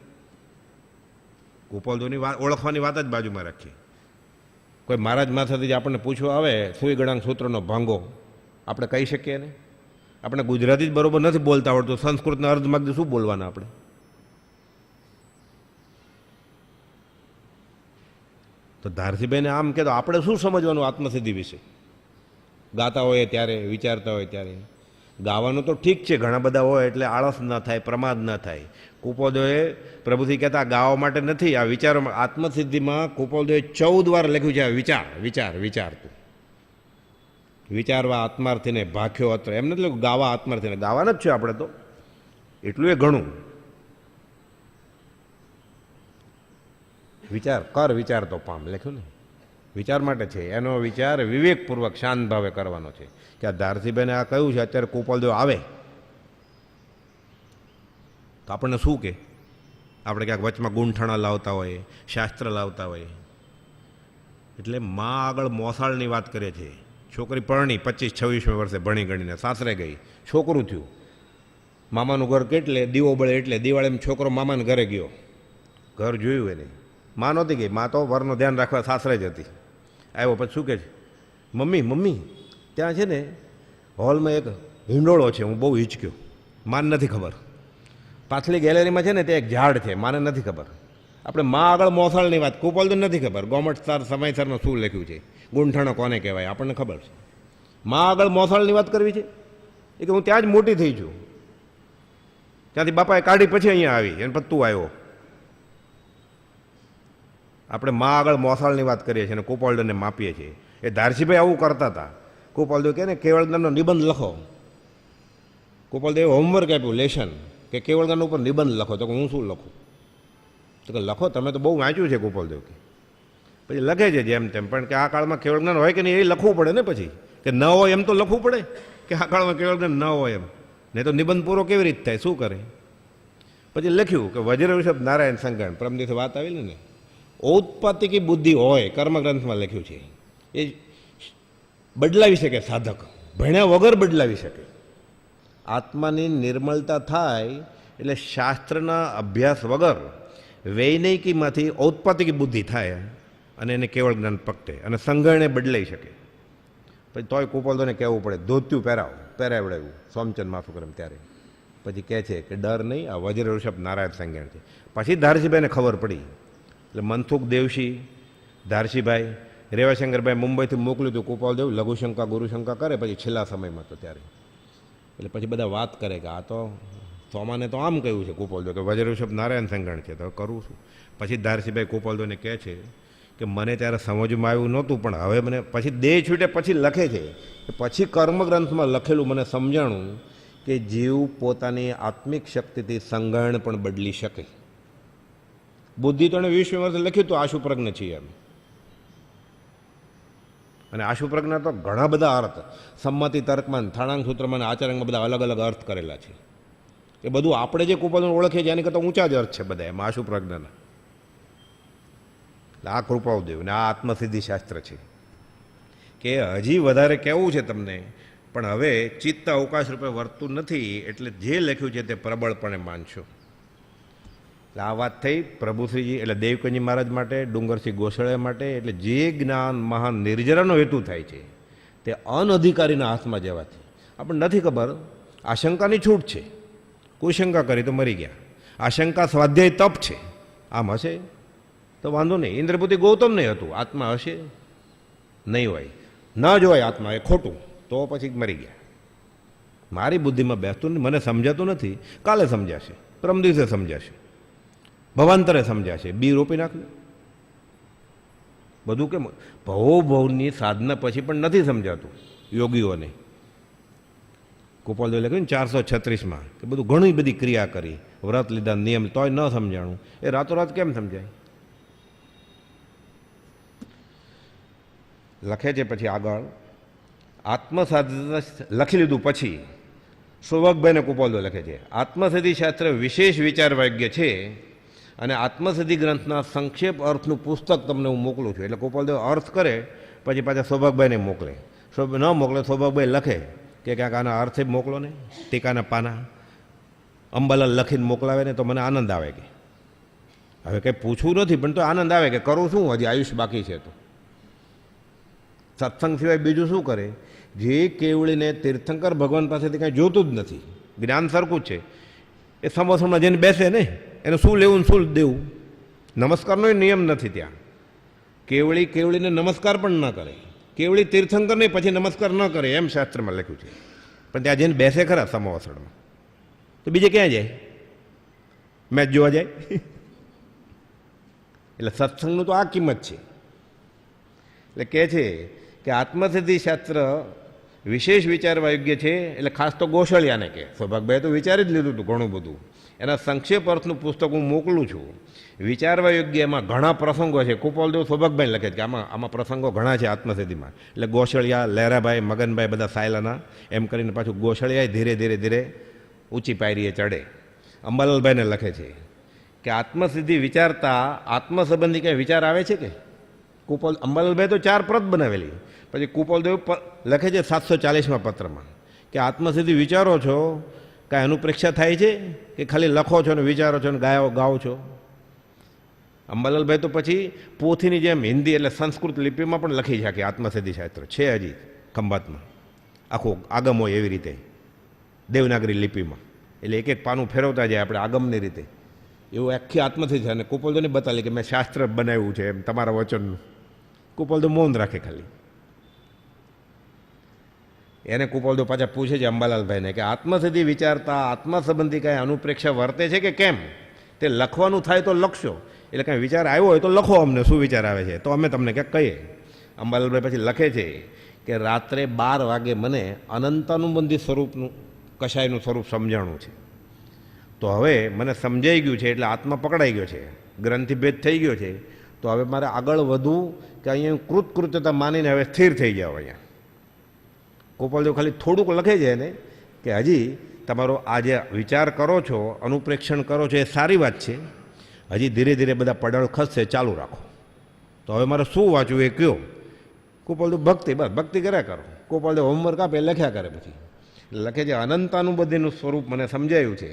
કુપોલદોની વાત ઓળખવાની વાત જ બાજુમાં રાખીએ. કોઈ મહારાજ માથેથી આપણને પૂછવા આવે સુઈ ગણાંક સૂત્રનો ભાંગો, આપણે કહી શકીએ ને? આપણે ગુજરાતી જ બરોબર નથી બોલતા આવડતું, સંસ્કૃતના અર્ધમાર્ગ શું બોલવાના આપણે? તો ધારસીભાઈને આમ કે તો આપણે શું સમજવાનું આત્મસિદ્ધિ વિશે? ગાતા હોય ત્યારે, વિચારતા હોય ત્યારે. ગાવાનું તો ઠીક છે, ઘણા બધા હોય એટલે આળસ ન થાય, પ્રમાદ ન થાય. કુપોલદોએ પ્રભુથી કહેતા ગાવા માટે નથી, આ વિચારો. આત્મસિદ્ધિમાં કુપોલદોએ 14 વાર લખ્યું છે આ વિચાર વિચાર વિચારતું. વિચારવા આત્માર્થીને ભાખ્યો અત્ર, એમ નથી લખ્યું ગાવા આત્માર્થીને. ગાવાના જ છે આપણે તો, એટલું એ ઘણું. વિચાર કર, વિચાર તો પામ લખ્યું ને. વિચાર માટે છે. એનો વિચાર વિવેકપૂર્વક શાંત ભાવે કરવાનો છે. કે આ ધારસીભાઈને આ કહ્યું છે, અત્યારે કુપોલદો આવે તો આપણને શું કે? આપણે ક્યાંક વચમાં ગૂંઠણા લાવતા હોય, શાસ્ત્ર લાવતા હોય. એટલે માં આગળ મોસાળની વાત કરે છે. છોકરી પરણી 25-26 વર્ષે ભણી ગણીને સાસરે ગઈ, છોકરું થયું. મામાનું ઘર કેટલે દીવો બળે, એટલે દિવાળીમાં છોકરો મામાના ઘરે ગયો. ઘર જોયું એને, માં નહોતી ગઈ. માં તો વરનું ધ્યાન રાખવા સાસરે જ હતી. આવ્યો પછી શું કહે છે, મમ્મી મમ્મી ત્યાં છે ને હોલમાં એક હિંડોળો છે, હું બહુ હિંચક્યો. માને નથી ખબર. પાછલી ગેલેરીમાં છે ને તે એક ઝાડ છે, માને નથી ખબર. આપણે માં આગળ મોસાળની વાત, કુપોલદો નથી ખબર ગોમટ સાર સમયસરમાં શું લખ્યું છે, ગૂંઠણો કોને કહેવાય, આપણને ખબર છે. માં આગળ મોસાળની વાત કરવી છે એ કે હું ત્યાં જ મોટી થઈ છું, ત્યાંથી બાપાએ કાઢી પછી અહીંયા આવી, એને પછી તું આવ્યો. આપણે માં આગળ મોસાળની વાત કરીએ છીએ અને કુપોલદોને માપીએ છીએ. એ ધારસીભાઈ આવું કરતા હતા. કુપોલદો કહે ને કેવળદાનનો નિબંધ લખો. કુપોલદોએ હોમવર્ક આપ્યું, લેશન, કે કેવળદાન ઉપર નિબંધ લખો. તો હું શું લખું? તો કે લખો, તમે તો બહુ વાંચ્યું છે કુપોલદેવ કે. પછી લખે છે જેમ તેમ, પણ કે આ કાળમાં કેવળ જ્ઞાન હોય કે નહીં એ લખવું પડે ને. પછી કે ન હોય એમ તો લખવું પડે કે આ કાળમાં કેવળ જ્ઞાન ન હોય એમ, નહીં તો નિબંધ પૂરો કેવી રીતે થાય, શું કરે? પછી લખ્યું કે વજ્ર ઋષભ નારાયણ સંગણ, પરમ દિવસે વાત આવેલી ને, ઔત્પાતિકી બુદ્ધિ હોય, કર્મગ્રંથમાં લખ્યું છે. એ બદલાવી શકે સાધક, ભણ્યા વગર બદલાવી શકે. આત્માની નિર્મળતા થાય એટલે શાસ્ત્રના અભ્યાસ વગર વૈનયિકીમાંથી ઔત્પાતિકી બુદ્ધિ થાય અને એને કેવળ જ્ઞાન પકટે અને સંગણે બદલાઈ શકે. પછી તોય કુપોલદોને કહેવું પડે, ધોત્યું પહેરાવડાવ્યું સોમચંદ માફુકરમ ત્યારે. પછી કહે છે કે ડર નહીં, આ વજ્ર ઋષભ નારાયણ સંજ્ઞાન છે. પછી ધારસીભાઈને ખબર પડી. એટલે મનસુખ દેવશી, ધારસીભાઈ, રેવાશંકરભાઈ મુંબઈથી મોકલ્યું હતું કુપોલદેવ, લઘુશંકા ગુરુશંકા કરે પછી છેલ્લા સમયમાં તો ત્યારે. એટલે પછી બધા વાત કરે કે આ તો સોમાને તો આમ કહ્યું છે કુપોલદેવ કે વજ્ર ઋષભ નારાયણ સંગણ છે, તો કરું છું. પછી ધારસીભાઈ કુપોલદેવને કહે છે કે મને ત્યારે સમજમાં આવ્યું નહોતું, પણ હવે મને પછી દેહ છૂટે પછી લખે છે કે પછી કર્મગ્રંથમાં લખેલું મને સમજાણું કે જીવ પોતાની આત્મિક શક્તિથી સંગણ પણ બદલી શકે. બુદ્ધિ તો એને 20 વર્ષે લખ્યું હતું આશુપ્રજ્ઞ છીએ એમ. અને આશુપ્રજ્ઞ તો ઘણા બધા અર્થ સંમતિ તર્કમાં, થાણાંગ સૂત્રમાં, આચરણમાં બધા અલગ અલગ અર્થ કરેલા છે. એ બધું આપણે જે કૃપાલુ ઓળખીએ છીએ એની કરતાં ઊંચા જ અર્થ છે બધા એમાં આશુપ્રજ્ઞના. એટલે આ કૃપાળુદેવ ને આ આત્મસિદ્ધિ શાસ્ત્ર છે કે હજી વધારે કહેવું છે તમને, પણ હવે ચિત્ત અવકાશ રૂપે વર્તું નથી, એટલે જે લખ્યું છે તે પ્રબળપણે માનશો. એટલે આ વાત થઈ પ્રભુશ્રીજી એટલે દેવકનજી મહારાજ માટે, ડુંગરસિંહ ગોસળે માટે. એટલે જે જ્ઞાન મહાન નિર્જરાનો હેતુ થાય છે તે અનઅધિકારીના હાથમાં જવાથી આપણને નથી ખબર. આશંકાની છૂટ છે, કોઈ શંકા કરી તો મરી ગયા. આશંકા સ્વાધ્યાય તપ છે, આમ હશે તો વાંધો નહીં. ઇન્દ્રપુતિ ગૌતમ નહીં હતું, આત્મા હશે નહીં હોય, ન જ હોય આત્મા, એ ખોટું, તો પછી મરી ગયા. મારી બુદ્ધિમાં બેસતું નથી, મને સમજાતું નથી, કાલે સમજાશે, પરમ દિવસે સમજાશે, ભવાંતરે સમજાશે. બી રોપી નાખ્યું બધું. કેમ ભવોભવની સાધના પછી પણ નથી સમજાતું યોગીઓને. ગોપાલદેવ લખ્યું ને 436માં કે બધું ઘણી બધી ક્રિયા કરી, વ્રત લીધા, નિયમ, તોય ન સમજાણું. એ રાતોરાત કેમ સમજાય? લખે છે પછી આગળ આત્મસાધના લખી લીધું પછી સૌભાગભાઈને કૃપાલદેવ લખે છે આત્મસિદ્ધિ શાસ્ત્ર વિશેષ વિચાર વાગ્ય છે અને આત્મસિદ્ધિ ગ્રંથના સંક્ષેપ અર્થનું પુસ્તક તમને હું મોકલું છું. એટલે કૃપાલદેવ અર્થ કરે પછી પાછા સૌભાગભાઈને મોકલે. ન મોકલે સૌભાગભાઈ લખે કે ક્યાંક આના અર્થે મોકલો ને, ટીકાના પાના અંબાલાલ લખીને મોકલાવે ને તો મને આનંદ આવે. કે હવે કંઈ પૂછવું નથી પણ તો આનંદ આવે કે કરું શું, હજી આયુષ બાકી છે. તો સત્સંગ સિવાય બીજું શું કરે? જે કેવળીને તીર્થંકર ભગવાન પાસેથી કાંઈ જોતું જ નથી, જ્ઞાન સરખું જ છે, એ સમોસણમાં જઈને બેસે ને, એને શું લેવું ને શું દેવું. નમસ્કારનો નિયમ નથી ત્યાં. કેવળીને નમસ્કાર પણ ન કરે, કેવળી તીર્થંકર નહીં પછી નમસ્કાર ન કરે, એમ શાસ્ત્રમાં લખ્યું છે. પણ ત્યાં જઈને બેસે ખરા સમોસણમાં, તો બીજે ક્યાં જાય? મેચ જોવા જાય? એટલે સત્સંગનું તો આ કિંમત છે. એટલે કહે છે કે આત્મસિદ્ધિ શાસ્ત્ર વિશેષ વિચારવા યોગ્ય છે. એટલે ખાસ તો ગોસળિયાને કે સૌભાગભાઈએ તો વિચારી જ લીધું હતું ઘણું બધું. એના સંક્ષેપ અર્થનું પુસ્તક હું મોકલું છું. વિચારવા યોગ્ય એમાં ઘણા પ્રસંગો છે. કૃપાલદેવ સૌભાગભાઈ લખે છે કે આમાં પ્રસંગો ઘણા છે આત્મસિદ્ધિમાં. એટલે ગોસળિયા, લહેરાભાઈ, મગનભાઈ બધા સાયલાના, એમ કરીને પાછું ગોસળિયા ધીરે ધીરે ધીરે ઊંચી પાયરીએ ચડે. અંબાલાલભાઈને લખે છે કે આત્મસિદ્ધિ વિચારતા આત્મ સંબંધી કંઈ વિચાર આવે છે કે? અંબાલાલભાઈ તો 4 પ્રત બનાવેલી. પછી કૃપાલદેવ લખે છે 740માં પત્રમાં કે આત્મસિદ્ધિ વિચારો છો, કાંઈ અનુપ્રેક્ષા થાય છે કે ખાલી લખો છો ને વિચારો છો ને ગાઓ છો? અંબાલાલભાઈ તો પછી પોથીની જેમ હિન્દી એટલે સંસ્કૃત લિપિમાં પણ લખી છે કે આત્મસિદ્ધિ શાસ્ત્ર છે હજી ખંભાતમાં, આખું આગમ હોય એવી રીતે દેવનાગરી લિપિમાં. એટલે એક એક પાનું ફેરવતા જાય આપણે આગમની રીતે. એવું આખી આત્મસિદ્ધિ છે. અને કૃપાલદેવને બતાવી કે મેં શાસ્ત્ર બનાવ્યું છે એમ તમારા વચનનું. કૃપાલદેવ મૌન રાખે ખાલી. એને કૃપાલદેવ પાછા પૂછે છે અંબાલાલભાઈને કે આત્મસિદ્ધિ વિચારતા આત્મા સંબંધી કાંઈ અનુપ્રેક્ષા વર્તે છે કે કેમ? તે લખવાનું થાય તો લખશો, એટલે કાંઈ વિચાર આવ્યો હોય તો લખો, અમને શું વિચાર આવે છે તો અમે તમને ક્યાંક કહીએ. અંબાલાલભાઈ પછી લખે છે કે રાત્રે 12 વાગે મને અનંતાનુબંધી સ્વરૂપનું કશાયનું સ્વરૂપ સમજાણું છે. તો હવે મને સમજાઈ ગયું છે, એટલે આત્મા પકડાઈ ગયો છે, ગ્રંથિભેદ થઈ ગયો છે. તો હવે મારે આગળ વધવું કે અહીંયા કૃતકૃત્યતા માનીને હવે સ્થિર થઈ જાઓ. અહીંયા ગોપાલદેવ ખાલી થોડુંક લખે છે એને કે હજી તમારો આ જે વિચાર કરો છો, અનુપ્રેક્ષણ કરો છો, એ સારી વાત છે, હજી ધીરે ધીરે બધા પડળ ખસશે, ચાલુ રાખો. તો હવે મારે શું વાંચવું એ કહો. ગોપાલદેવ ભક્તિ, બસ ભક્તિ કર્યા કરો. ગોપાલદેવ હોમવર્ક આપે લખ્યા કરે. પછી લખે છે અનંતાનુબંધીનું સ્વરૂપ મને સમજાયું છે.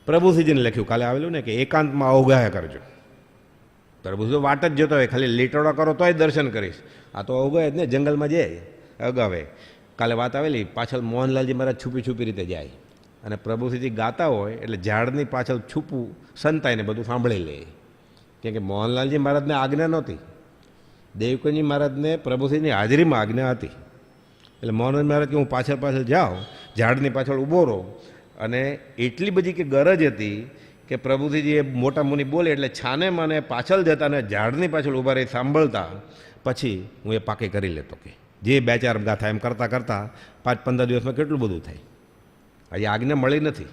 પ્રભુશ્રીજીને લખ્યું કાલે આવેલું ને કે એકાંતમાં અવગાહ્યા કરજો. પ્રભુશ્રી વાટ જ જતો હોય, ખાલી લીટોડા કરો તોય દર્શન કરીશ. આ તો અવગાહે જ ને, જંગલમાં જાય અગાવે. કાલે વાત આવેલી, પાછળ મોહનલાલજી મહારાજ છુપી છુપી રીતે જાય અને પ્રભુશ્રીજી ગાતા હોય એટલે ઝાડની પાછળ છુપું સંતાઈને બધું સાંભળી લે. કેમ કે મોહનલાલજી મહારાજને આજ્ઞા નહોતી, દેવકનજી મહારાજને પ્રભુશ્રીની હાજરીમાં આજ્ઞા હતી. એટલે મોહનલાલ મહારાજ કે હું પાછળ જાઉં, ઝાડની પાછળ ઊભો રહો. અને એટલી બધી કે ગરજ હતી કે પ્રભુશ્રીજી એ મોટા મુનિ બોલે એટલે છાને મને પાછળ જતા અને ઝાડની પાછળ ઊભા રહી સાંભળતા. પછી હું એ પાકે કરી લેતો. કે જે 2-4 ગાથા એમ કરતાં કરતાં 5-15 દિવસમાં કેટલું બધું થાય. હજી આજ્ઞા મળી નથી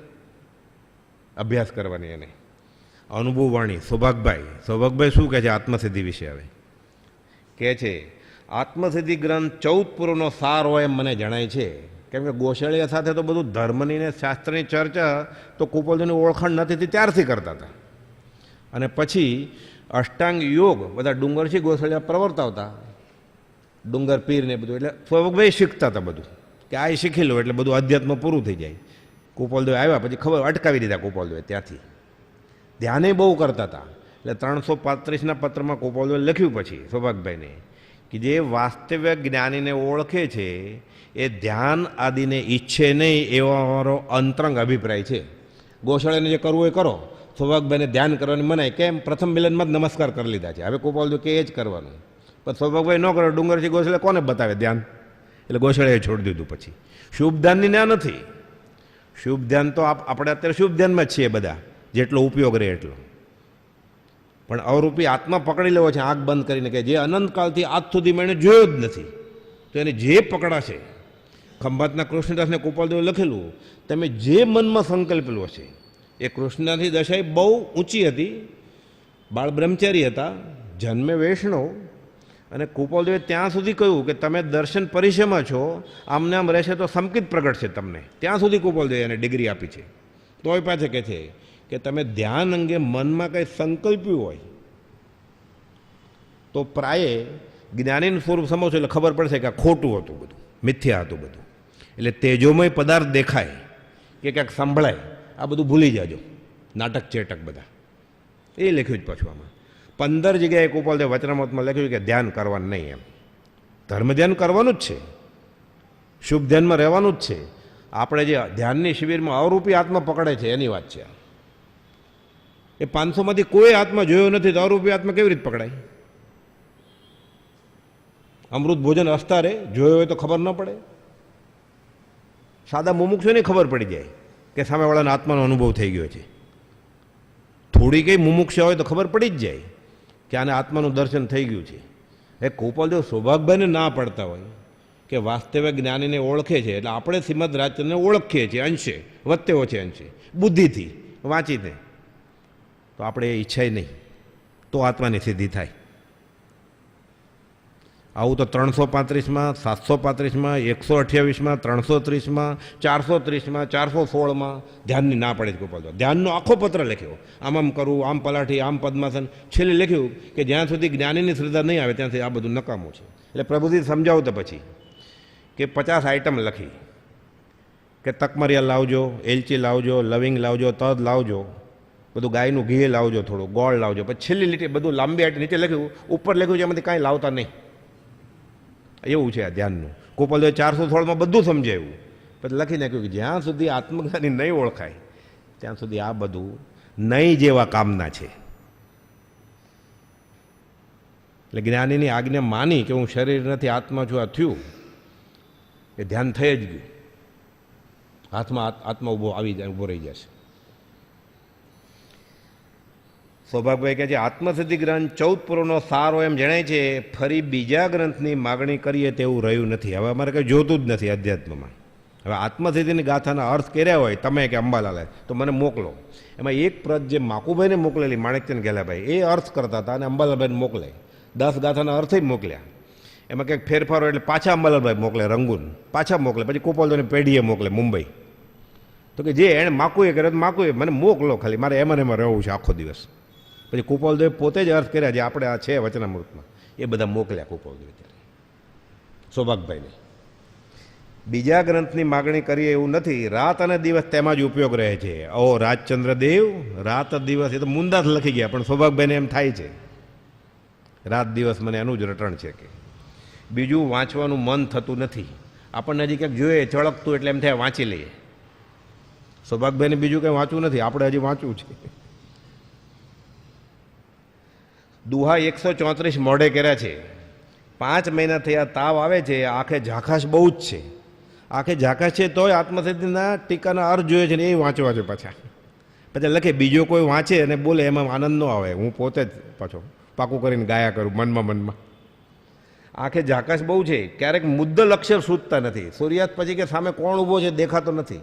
અભ્યાસ કરવાની એને. અનુભવવાણી સૌભાગભાઈ શું કહે છે આત્મસિદ્ધિ વિશે? હવે કહે છે આત્મસિદ્ધિ ગ્રંથ 14 પુરોનો સાર હોય એમ મને જણાય છે. કેમ કે ગોશાળિયા સાથે તો બધું ધર્મની ને શાસ્ત્રની ચર્ચા તો કુપોલદેવની ઓળખાણ નથી ત્યારથી કરતા હતા. અને પછી અષ્ટાંગ યોગ બધા ડુંગરથી ગોશાળિયા પ્રવર્તાવતા, ડુંગર પીર ને બધું, એટલે સૌભાગભાઈ શીખતા હતા બધું કે આ શીખી લો એટલે બધું અધ્યાત્મ પૂરું થઈ જાય. કુપોલદેવ આવ્યા પછી ખબર અટકાવી દીધા કુપોલદેવે. ત્યાંથી ધ્યાને બહુ કરતા હતા. એટલે 335ના પત્રમાં કુપોલદેવે લખ્યું પછી સૌભાગભાઈને કે જે વાસ્તવિક જ્ઞાનીને ઓળખે છે એ ધ્યાન આદિને ઈચ્છે નહીં એવો અમારો અંતરંગ અભિપ્રાય છે. ગોશાળાને જે કરવું એ કરો. સૌભાગભાઈને ધ્યાન કરવાની મનાય. કેમ? પ્રથમ મિલનમાં જ નમસ્કાર કરી લીધા છે. હવે કુપોલદેવ કે એ જ કરવાનું. પણ સૌભાગભાઈ ન કરો. ડુંગરથી ગોશાળા કોને બતાવે ધ્યાન? એટલે ગોશાળાએ છોડી દીધું. પછી શુભ ધ્યાનની ના નથી. શુભ ધ્યાન તો આપણે અત્યારે શુભ ધ્યાનમાં જ છીએ બધા, જેટલો ઉપયોગ રહે એટલો. પણ અવરૂપી આત્મા પકડી લેવો છે આંખ બંધ કરીને, કે જે અનંતકાળથી આજ સુધી મેં જોયો જ નથી, તો એને જે પકડાશે. ખંભાતના કૃષ્ણદાસને કુપોલદેવે લખેલું, તમે જે મનમાં સંકલ્પેલું હશે. એ કૃષ્ણદાસની દશાએ બહુ ઊંચી હતી, બાળ બ્રહ્મચારી હતા, જન્મે વૈષ્ણવ. અને કુપોલદેવે ત્યાં સુધી કહ્યું કે તમે દર્શન પરિચયમાં છો, આમને આમ રહેશે તો સંકિત પ્રગટ છે તમને. ત્યાં સુધી કુપોલદેવે એને ડિગ્રી આપી છે. તોય પાછળ કહે છે કે તમે ધ્યાન અંગે મનમાં કંઈ સંકલ્પ્યું હોય તો પ્રાયે જ્ઞાનીનું સ્વરૂપ સમજશો એટલે ખબર પડશે કે આ ખોટું હતું, બધું મિથ્યા હતું બધું. એટલે તેજોમય પદાર્થ દેખાય કે ક્યાંક સંભળાય, આ બધું ભૂલી જાજો. નાટક ચેટક બધા એ લખ્યું જ પાછું. આમાં 15 જગ્યાએ કુપોલદેવ વચનામૃતમાં લખ્યું કે ધ્યાન કરવાનું નહીં. એમ ધર્મ ધ્યાન કરવાનું જ છે, શુભ ધ્યાનમાં રહેવાનું જ છે. આપણે જે ધ્યાનની શિબિરમાં અવરૂપી આત્મા પકડે છે એની વાત છે. એ 500માંથી કોઈ આત્મા જોયો નથી તો અવરૂપી આત્મા કેવી રીતે પકડાય? અમૃત ભોજન અસ્તારે જોયો હોય તો ખબર ન પડે? સાદા મુમુક્ષુને ખબર પડી જાય કે સામેવાળાના આત્માનો અનુભવ થઈ ગયો છે. થોડી કંઈ મુમુક્ષ હોય તો ખબર પડી જ જાય કે આને આત્માનું દર્શન થઈ ગયું છે. એ કુપોલદેવ સૌભાગભાઈને ના પડતા હોય કે વાસ્તવિક જ્ઞાનીને ઓળખે છે, એટલે આપણે શ્રીમદ રાજચંદ્રને ઓળખીએ છીએ અંશે, વત્તે ઓછે અંશે, બુદ્ધિથી વાંચીને. તો આપણે એ ઈચ્છાય નહીં, તો આત્માની સિદ્ધિ થાય. આવું તો 335માં, 735માં, 128માં, 330માં, 430માં, 416માં ધ્યાનની ના પડે છે કુપોલદેવ. ધ્યાનનો આખો પત્ર લખ્યો, આમ આમ કરવું, આમ પલાઠી, આમ પદ્માસન. છેલ્લે લખ્યું કે જ્યાં સુધી જ્ઞાનીની શ્રદ્ધા નહીં આવે ત્યાં સુધી આ બધું નકામું છે. એટલે પ્રભુજી સમજાવતા પછી કે 50 આઈટમ લખી કે તકમરિયા લાવજો, એલચી લાવજો, લવિંગ લાવજો, તદ લાવજો, બધું ગાયનું ઘી લાવજો, થોડું ગોળ લાવજો. પછી છેલ્લી લીટી બધું લાંબી આઈટમ નીચે લખ્યું, ઉપર લખ્યું છે એમાંથી કાંઈ લાવતા નહીં. એવું છે આ ધ્યાનનું. કુપોલદેવે 416માં બધું સમજાવ્યું, પછી લખી નાખ્યું કે જ્યાં સુધી આત્મજ્ઞાની નહીં ઓળખાય ત્યાં સુધી આ બધું નહીં જેવા કામના છે. એટલે જ્ઞાનીની આજ્ઞા માની કે હું શરીર નથી આત્મા છું, આ થયું એ ધ્યાન થઈ જ ગયું. હાથમાં આત્મા ઊભો રહી જશે. સૌભાગભાઈ કહે છે આત્મસિદ્ધિ ગ્રંથ 14 પુરોનો સાર હોય એમ જણાય છે. ફરી બીજા ગ્રંથની માગણી કરીએ તેવું રહ્યું નથી. હવે અમારે કંઈ જોતું જ નથી અધ્યાત્મમાં. હવે આત્મસિદ્ધિની ગાથાના અર્થ કર્યા હોય તમે કે અંબાલાલે તો મને મોકલો. એમાં એક પ્રત જે માકુભાઈને મોકલેલી માણેકચંદ ગેલાભાઈ એ અર્થ કરતા હતા અને અંબાલાલભાઈને મોકલે. 10 ગાથાના અર્થ જ મોકલ્યા. એમાં કંઈક ફેરફાર હોય એટલે પાછા અંબાલાલભાઈ મોકલે, રંગૂન પાછા મોકલે, પછી કુપોલદેવની પેઢીએ મોકલે મુંબઈ. તો કે જે એણે માકુએ કર્યો તો માકુએ મને મોકલો, ખાલી મારે એમાં રહેવું છે આખો દિવસ. પછી કુપોલદેવે પોતે જ અર્થ કર્યા જે આપણે આ છે વચનામૃતમાં એ બધા મોકલ્યા કુપોલદેવે ત્યારે સૌભાગભાઈને. બીજા ગ્રંથની માગણી કરીએ એવું નથી. રાત અને દિવસ તેમાં જ ઉપયોગ રહે છે. ઓ રાજચંદ્રદેવ, રાત દિવસ એ તો મુંદા જ લખી ગયા, પણ સૌભાગભાઈને એમ થાય છે રાત દિવસ મને એનું જ રટણ છે કે બીજું વાંચવાનું મન થતું નથી. આપણને હજી ક્યાંક જોઈએ ચળકતું એટલે એમ થાય વાંચી લઈએ. સૌભાગભાઈને બીજું કંઈ વાંચવું નથી, આપણે હજી વાંચવું છે. દુહા 134 મોઢે કર્યા છે. 5 મહિના થયા, તાવ આવે છે, આંખે ઝાખાશ બહુ જ છે. આંખે ઝાખાશ છે તોય આત્મસિદ્ધિના ટીકાના અર્થ જોઈએ છે ને એ વાંચવા છે પાછા. પછી લખે બીજો કોઈ વાંચે અને બોલે એમાં આનંદ ન આવે. હું પોતે જ પાછો પાકું કરીને ગાયા કરું મનમાં. આંખે ઝાકાશ બહુ છે, ક્યારેક મુદ્દલ અક્ષર સૂઝતા નથી. સૂર્યાસ્ત પછી કે સામે કોણ ઊભો છે દેખાતો નથી,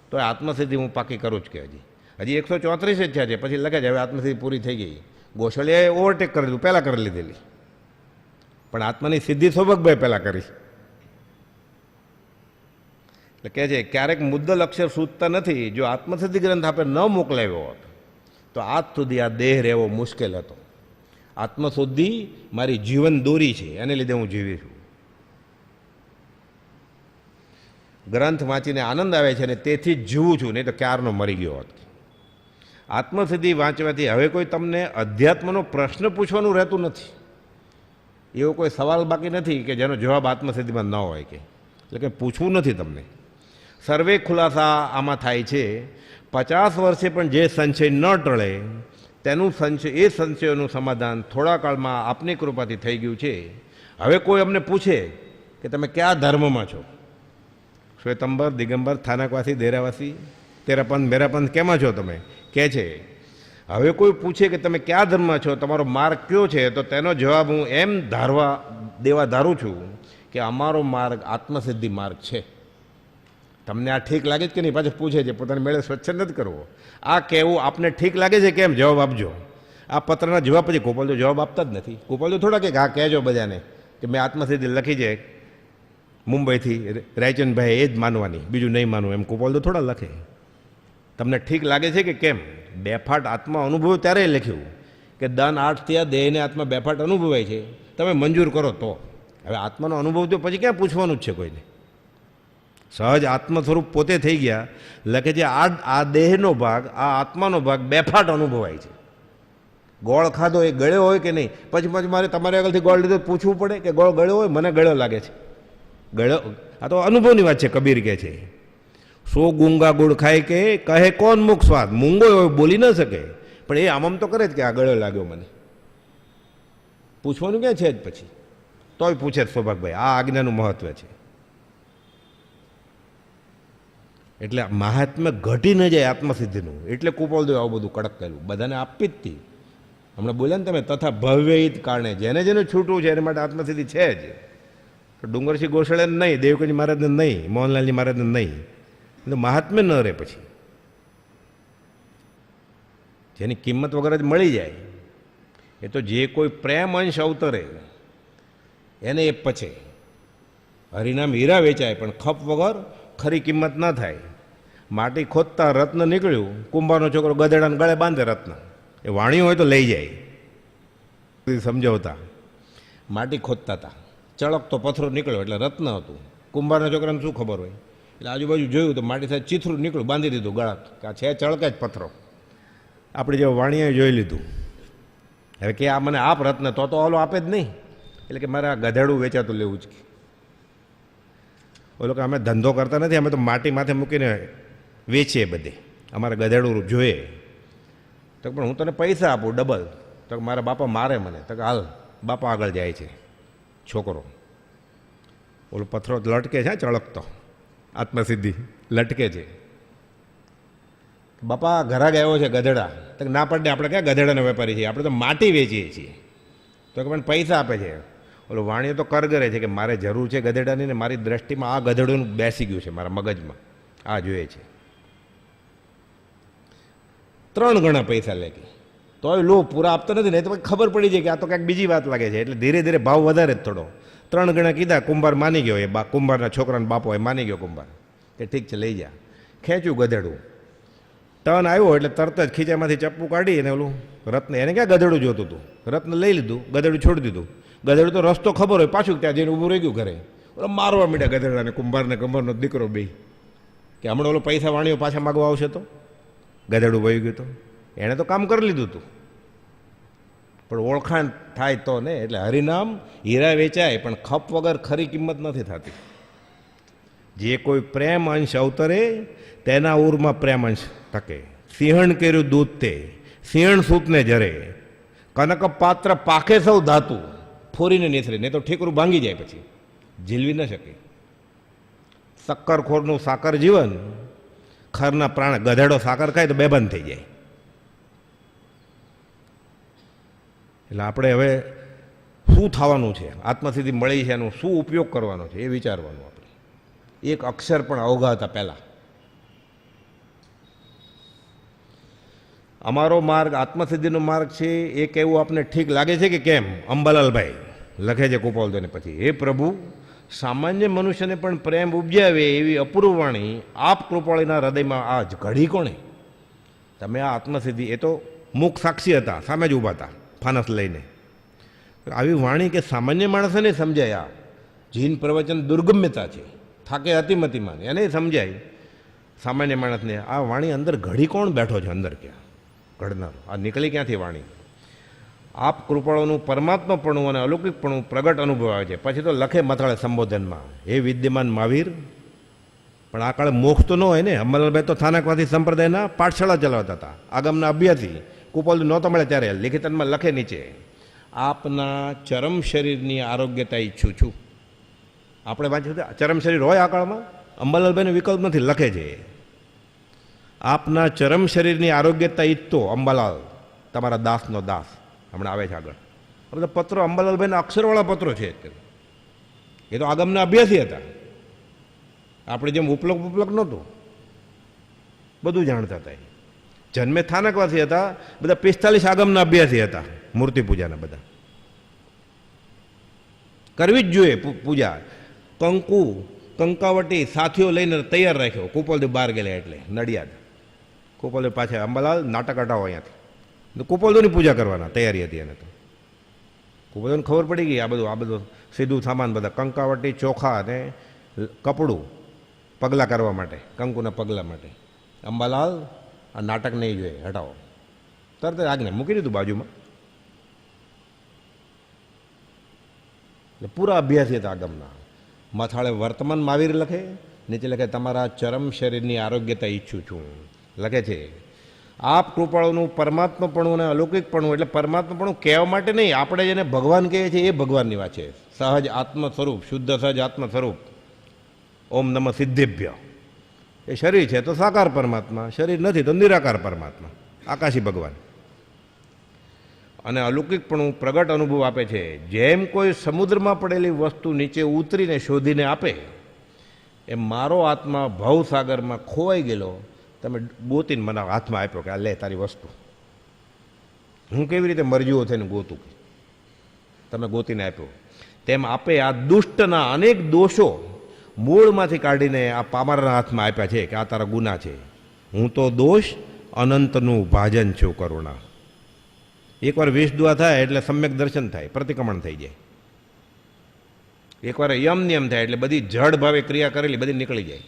તો આત્મસિદ્ધિ હું પાકી કરું જ કે હજી હજી 134 જ થયા છે, પછી લખે છે હવે આત્મસિદ્ધિ પૂરી થઈ ગઈ. ગોસળિયાએ ઓવરટેક કરી લીધું, પહેલાં કરી લીધેલી, પણ આત્માની સિદ્ધિ સૌભગભાઈ પહેલાં કરી. એટલે કહે છે ક્યારેક મુદ્દલ અક્ષર સૂચતા નથી. જો આત્મસિદ્ધિ ગ્રંથ આપણે ન મોકલાવ્યો હોત તો આજ સુધી આ દેહ રહેવો મુશ્કેલ હતો. આત્મશુદ્ધિ મારી જીવન દોરી છે, એને લીધે હું જીવી છું. ગ્રંથ વાંચીને આનંદ આવે છે અને તેથી જ જીવું છું, નહીં તો ક્યારનો મરી ગયો હોત. આત્મસિદ્ધિ વાંચવાથી હવે કોઈ તમને અધ્યાત્મનો પ્રશ્ન પૂછવાનું રહેતું નથી. એવો કોઈ સવાલ બાકી નથી કે જેનો જવાબ આત્મસિદ્ધિમાં ન હોય. એટલે કે પૂછવું નથી તમને. સર્વે ખુલાસા આમાં થાય છે. 50 વર્ષે પણ જે સંશય ન ટળે તેનું એ સંશયોનું સમાધાન થોડા કાળમાં આપની કૃપાથી થઈ ગયું છે. હવે કોઈ અમને પૂછે કે તમે કયા ધર્મમાં છો, શ્વેતંબર, દિગંબર, સ્થાનકવાસી, દેરાવાસી, તેરાપંથ, મેરાપંથ, કેમાં છો તમે, કહે છે. હવે કોઈ પૂછે કે તમે કયા ધર્મમાં છો, તમારો માર્ગ કયો છે, તો તેનો જવાબ હું એમ દેવા ધારું છું કે અમારો માર્ગ આત્મસિદ્ધિ માર્ગ છે. તમને આ ઠીક લાગે છે કે નહીં? પાછું પૂછે છે, પોતાને મેળે સ્વચ્છંદ નથી કરવો. આ કહેવું આપને ઠીક લાગે છે કેમ? જવાબ આપજો. આ પત્રના જવાબ પછી ગોપાલજો જવાબ આપતા જ નથી. ગોપાલજો થોડા કે હા કહેજો બધાને કે મેં આત્મસિદ્ધિ લખી છે મુંબઈથી, રાયચંદભાઈ એ જ માનવાની, બીજું નહીં માનવું, એમ ગોપાલજો થોડા લખે. તમને ઠીક લાગે છે કે કેમ? બેફાટ આત્મા અનુભવ ત્યારે લખ્યું કે દાન 8 થયા, દેહને આત્મા બેફાટ અનુભવાય છે, તમે મંજૂર કરો તો. હવે આત્માનો અનુભવ તો પછી ક્યાં પૂછવાનું જ છે કોઈને? સહજ આત્મ સ્વરૂપ પોતે થઈ ગયા. લખે છે આ દેહનો ભાગ, આ આત્માનો ભાગ બેફાટ અનુભવાય છે. ગોળ ખાધો એ ગળ્યો હોય કે નહીં? પછી મારે તમારે આગળથી ગોળ લીધો પૂછવું પડે કે ગોળ ગળ્યો હોય? મને ગળ્યો લાગે છે. ગળ્યો આ તો અનુભવની વાત છે. કબીર કહે છે 100 ગુંગા ગુડ ખાય કે કહે કોણ મુખ સ્વાદ. મૂંગો હોય બોલી ન શકે, પણ એ આમ તો કરે જ કે આ ગળ્યો લાગ્યો મને. પૂછવાનું ક્યાં છે જ પછી? તોય પૂછે જ સૌભાગભાઈ. આ આજ્ઞાનું મહત્વ છે. એટલે મહાત્મ્ય ઘટી ન જાય આત્મસિદ્ધિનું. એટલે કુપાલદેવ આવું બધું કડક કર્યું, બધાને આપી જ હતી. હમણાં બોલ્યા ને તમે, તથા ભવ્યહિત કારણે જેને જેને છૂટવું છે એને માટે આત્મસિદ્ધિ છે જ. ડુંગરસિંહ ગોસળે નહીં, દેવકજી મહારાજને નહીં, મોહનલાલજી મહારાજને નહીં. એટલે મહાત્મ્ય ન રહે પછી. જેની કિંમત વગર જ મળી જાય એ તો જે કોઈ પ્રેમ અંશ અવતરે એને એ પચે. હરિનામ હીરા વેચાય પણ ખપ વગર ખરી કિંમત ન થાય. માટી ખોદતા રત્ન નીકળ્યું, કુંભારનો છોકરો ગધેડાને ગળે બાંધે રત્ન. એ વાણિયું હોય તો લઈ જાય. સમજાવતા માટી ખોદતા હતા, ચળકતો પથ્થરો નીકળ્યો એટલે રત્ન હતું. કુંભારના છોકરાને શું ખબર હોય? એટલે આજુબાજુ જોયું તો માટી સાથે ચીથરું નીકળ્યું, બાંધી દીધું ગળા કે આ છે ચળકે જ પથ્થરો. આપણે જે વાણિયાએ જોઈ લીધું. હવે કે આ મને આપ રત્ન, તો ઓલો આપે જ નહીં. એટલે કે મારે આ ગધેડું વેચાતું લેવું જ. ઓલો કે અમે ધંધો કરતા નથી, અમે તો માટી માથે મૂકીને વેચીએ બધે, અમારે ગધેડું જોઈએ. તો પણ હું તને પૈસા આપું ડબલ. તો મારા બાપા મારે મને. તો હાલ બાપા આગળ જાય છે. છોકરો ઓલો પથ્થરો લટકે છે, ચળકતો આત્મસિદ્ધિ લટકે છે. બાપા ઘરાક આવ્યો છે ગધેડા. તો ના પડે, આપણે ક્યાં ગધેડાના વેપારી છીએ, આપણે તો માટી વેચીએ છીએ. તો કે મને પૈસા આપે છે. ઓલો વાણીઓ તો કરગરે છે કે મારે જરૂર છે ગધેડાની, ને મારી દ્રષ્ટિમાં આ ગધેડું બેસી ગયું છે મારા મગજમાં, આ જોઈએ છે. 3 ગણા પૈસા લે કે તોય લો પૂરા આપતા નથી. નહીં તો ખબર પડી જાય કે આ તો કંઈક બીજી વાત લાગે છે. એટલે ધીરે ધીરે ભાવ વધારે જ થોડો. 3 ગણા કીધા. કુંભાર માની ગયો. એ કુંભારના છોકરાનો બાપો એ માની ગયો. કુંભાર કે ઠીક છે લઈ જા. ખેંચ્યું ગધેડું. ટર્ન આવ્યો એટલે તરત જ ખીચામાંથી ચપ્પુ કાઢી અને ઓલું રત્ન, એને ક્યાં ગધેડું જોતું હતું, રત્ન લઈ લીધું, ગધેડું છોડી દીધું. ગધેડું તો રસ્તો ખબર હોય, પાછું ત્યાં જઈને ઊભું રહી ગયું ઘરે. ઓલો મારવા માંડ્યા ગધેડાને, કુંભારને કુંભારનો દીકરો બે. કે હમણાં ઓલો પૈસા વાણીઓ પાછા માગવા આવશે તો ગધેડું વહી ગયું. તો એણે તો કામ કરી લીધું હતું, પણ ઓળખાણ થાય તો ને. એટલે હરિનામ હીરા વેચાય પણ ખપ વગર ખરી કિંમત નથી થતી. જે કોઈ પ્રેમ અંશ અવતરે તેના ઉરમાં પ્રેમ અંશ ટકે. સિંહણ કર્યું દૂધ તે સિંહણ સૂતને જરે. કનક પાત્ર પાકે સૌ ધાતુ ફોરીને નીસરે. નહીં તો ઠીકરું ભાંગી જાય, પછી ઝીલવી ન શકે. શક્કરખોરનું સાકર જીવન, ખરના પ્રાણ. ગધેડો સાકર ખાય તો બેભાન થઈ જાય. એટલે આપણે હવે શું થવાનું છે, આત્મસિદ્ધિ મળી છે એનો શું ઉપયોગ કરવાનો છે એ વિચારવાનું. આપણે એક અક્ષર પણ અવગાહતા પહેલાં અમારો માર્ગ આત્મસિદ્ધિનો માર્ગ છે એ કહેવું આપને ઠીક લાગે છે કે કેમ? અંબાલાલભાઈ લખે છે કુપાલદેવને પછી, હે પ્રભુ, સામાન્ય મનુષ્યને પણ પ્રેમ ઉપજાવે એવી અપૂર્વ વાણી આપ કૃપાળીના હૃદયમાં આજ ઘડી કોણે? તમે આ આત્મસિદ્ધિ, એ તો મુખ સાક્ષી હતા, સામે જ ઊભા હતા ફાનસ લઈને. આવી વાણી કે સામાન્ય માણસને સમજાય. આ જીન પ્રવચન દુર્ગમ્યતા છે, થાકે અતિમતિમાન, એને સમજાય સામાન્ય માણસને. આ વાણી અંદર ઘડી કોણ બેઠો છે? અંદર ક્યાં ઘડનાર? આ નીકળી ક્યાંથી વાણી? આપ કૃપાળોનું પરમાત્માપણું અને અલૌકિકપણું પ્રગટ અનુભવ આવે છે. પછી તો લખે મથાળે સંબોધનમાં, હે વિદ્યમાન મહાવીર. પણ આ કાળે મોક્ષ તો ન હોય ને. અંબાલાલભાઈ તો થાનકવાદી સંપ્રદાયના પાઠશાળા ચલાવતા હતા, આગમના અભ્યાસી. કુપાલદેવ નહોતો મળે ત્યારે લિખિતનમાં લખે નીચે, આપના ચરમ શરીરની આરોગ્યતા ઈચ્છું છું. આપણે વાંચ્યું ચરમ શરીર હોય આ કાળમાં? અંબાલાલભાઈનો વિકલ્પ નથી, લખે છે આપના ચરમ શરીરની આરોગ્યતા ઈચ્છતો અંબાલાલ, તમારા દાસનો દાસ. હમણાં આવે છે આગળ. આ બધા પત્રો અંબાલાલભાઈના અક્ષરવાળા પત્રો છે. એ તો આગમના અભ્યાસી હતા, આપણે જેમ ઉપલક નહોતું, બધું જાણતા હતા. જન્મે થાનકવાસી હતા, બધા 45 આગમના અભ્યાસી હતા. મૂર્તિ પૂજાના બધા કરવી જ જોઈએ પૂજા. કંકાવટી સાથીઓ લઈને તૈયાર રાખ્યો. કુપાલદેવ બહાર ગયેલા એટલે નડિયાદ. કુપાલદેવ પાછા, અંબાલાલ નાટક હટાવો અહીંયાથી. કુપાલદેવની પૂજા કરવાના તૈયારી હતી એને. તો કુપાલદેવને ખબર પડી ગઈ આ બધું સીધું સામાન, બધા કંકાવટી, ચોખા અને કપડું પગલાં કરવા માટે, કંકુના પગલાં માટે. અંબાલાલ આ નાટક નહીં જોઈએ, હટાવો. તરત આજ્ઞા મૂકી દીધું બાજુમાં. એટલે પૂરા અભ્યાસી હતા આગમના. મથાળે વર્તમાન મહાવીર લખે, નીચે લખે તમારા ચરમ શરીરની આરોગ્યતા ઈચ્છું છું. લખે છે આપ કૃપાળુનું પરમાત્માપણું અને અલૌકિકપણું. એટલે પરમાત્માપણું કહેવા માટે નહીં, આપણે જેને ભગવાન કહીએ છીએ એ ભગવાનની વાત છે. સહજ આત્મ સ્વરૂપ, શુદ્ધ સહજ આત્મ સ્વરૂપ. ઓમ નમઃ સિદ્ધેભ્ય. એ શરીર છે તો સાકાર પરમાત્મા, શરીર નથી તો નિરાકાર પરમાત્મા, આકાશી ભગવાન. અને અલૌકિકપણું પ્રગટ અનુભવ આપે છે. જેમ કોઈ સમુદ્રમાં પડેલી વસ્તુ નીચે ઉતરીને શોધીને આપે, એમ મારો આત્મા ભવસાગરમાં ખોવાઈ ગયેલો તમે ગોતીને મને હાથમાં આપ્યો કે આ લે તારી વસ્તુ. હું કેવી રીતે મરજીઓ થઈને ગોતું, તમે ગોતીને આપ્યો. તેમ આપે આ દુષ્ટના અનેક દોષો મૂળમાંથી કાઢીને આ પામરના હાથમાં આપ્યા છે કે આ તારા ગુના છે. હું તો દોષ અનંતનું ભાજન છું કરુણા. એકવાર વિષદુઆ થાય એટલે સમ્યક દર્શન થાય, પ્રતિક્રમણ થઈ જાય. એકવાર યમ નિયમ થાય એટલે બધી જડ ભાવે ક્રિયા કરેલી બધી નીકળી જાય,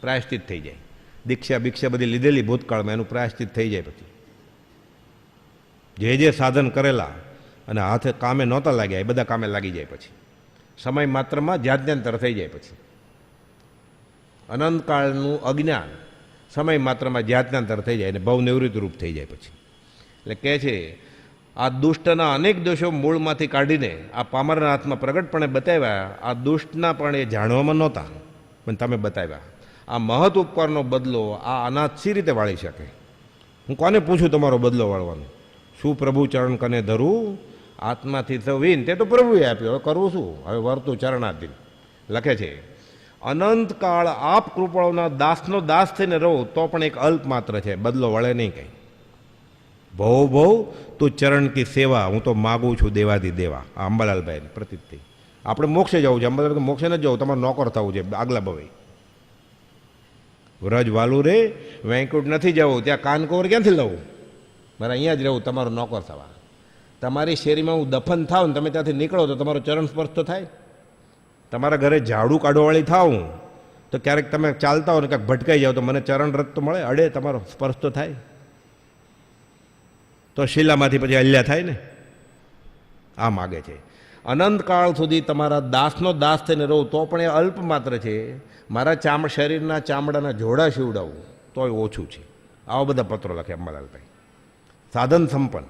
પ્રાયશ્ચિત થઈ જાય. દીક્ષા ભિક્ષા બધી લીધેલી ભૂતકાળમાં એનું પ્રાયશ્ચિત થઈ જાય. પછી જે સાધન કરેલા અને હાથે કામે નહોતા લાગ્યા એ બધા કામે લાગી જાય. પછી સમય માત્રમાં જાત્યંતર થઈ જાય. પછી અનંતકાળનું અજ્ઞાન સમય માત્રમાં જાત્યંતર થઈ જાય અને ભવ નિવૃત્ત રૂપ થઈ જાય. પછી એટલે કહે છે આ દુષ્ટના અનેક દોષો મૂળમાંથી કાઢીને આ પામરના હાથમાં પ્રગટપણે બતાવ્યા. આ દુષ્ટના પણ એ જાણવામાં નહોતા, પણ તમે બતાવ્યા. આ મહત ઉપકારનો બદલો આ અનાથ સી રીતે વાળી શકે? હું કોને પૂછું તમારો બદલો વાળવાનો? શું પ્રભુ ચરણ કને ધરું? આત્માથી સવીન તે તો પ્રભુએ આપ્યો, હવે કરવું શું? હવે વર્તું ચરણાધીન. લખે છે અનંતકાળ આપ કૃપાળુના દાસનો દાસ થઈને રહો તો પણ એક અલ્પ માત્ર છે, બદલો વળે નહીં કંઈ. ભવ તું ચરણ કી સેવા, હું તો માગું છું દેવાથી દેવા. આ અંબાલાલભાઈને પ્રતીત થઈ. આપણે મોક્ષે જવું છે, અંબાલાલ મોક્ષે ન જવું, તમારે નોકર થવું છે આગલા ભવે. વ્રજ વાલું રે વેંકુટ નથી જવું, ત્યાં કાનકોર ક્યાંથી લઉં? મારે અહીંયા જ રહેવું, તમારો નોકર થવા. તમારી શેરીમાં હું દફન થાવ ને તમે ત્યાંથી નીકળો તો તમારો ચરણ સ્પર્શ તો થાય. તમારા ઘરે ઝાડુ કાઢવાવાળી થાવ તો ક્યારેક તમે ચાલતા હો ને ક્યાંક ભટકાઈ જાઓ તો મને ચરણ રથ તો મળે, અડે, તમારો સ્પર્શ તો થાય. તો શિલામાંથી પછી અલ્યા થાય ને. આ માગે છે અનંતકાળ સુધી તમારા દાસનો દાસ થઈને રહું તો પણ એ અલ્પ માત્ર છે. મારા શરીરના ચામડાના જોડા સીવડાવું તોય ઓછું છે. આવા બધા પત્રો લખે અંબાલાલભાઈ. સાધન સંપન્ન,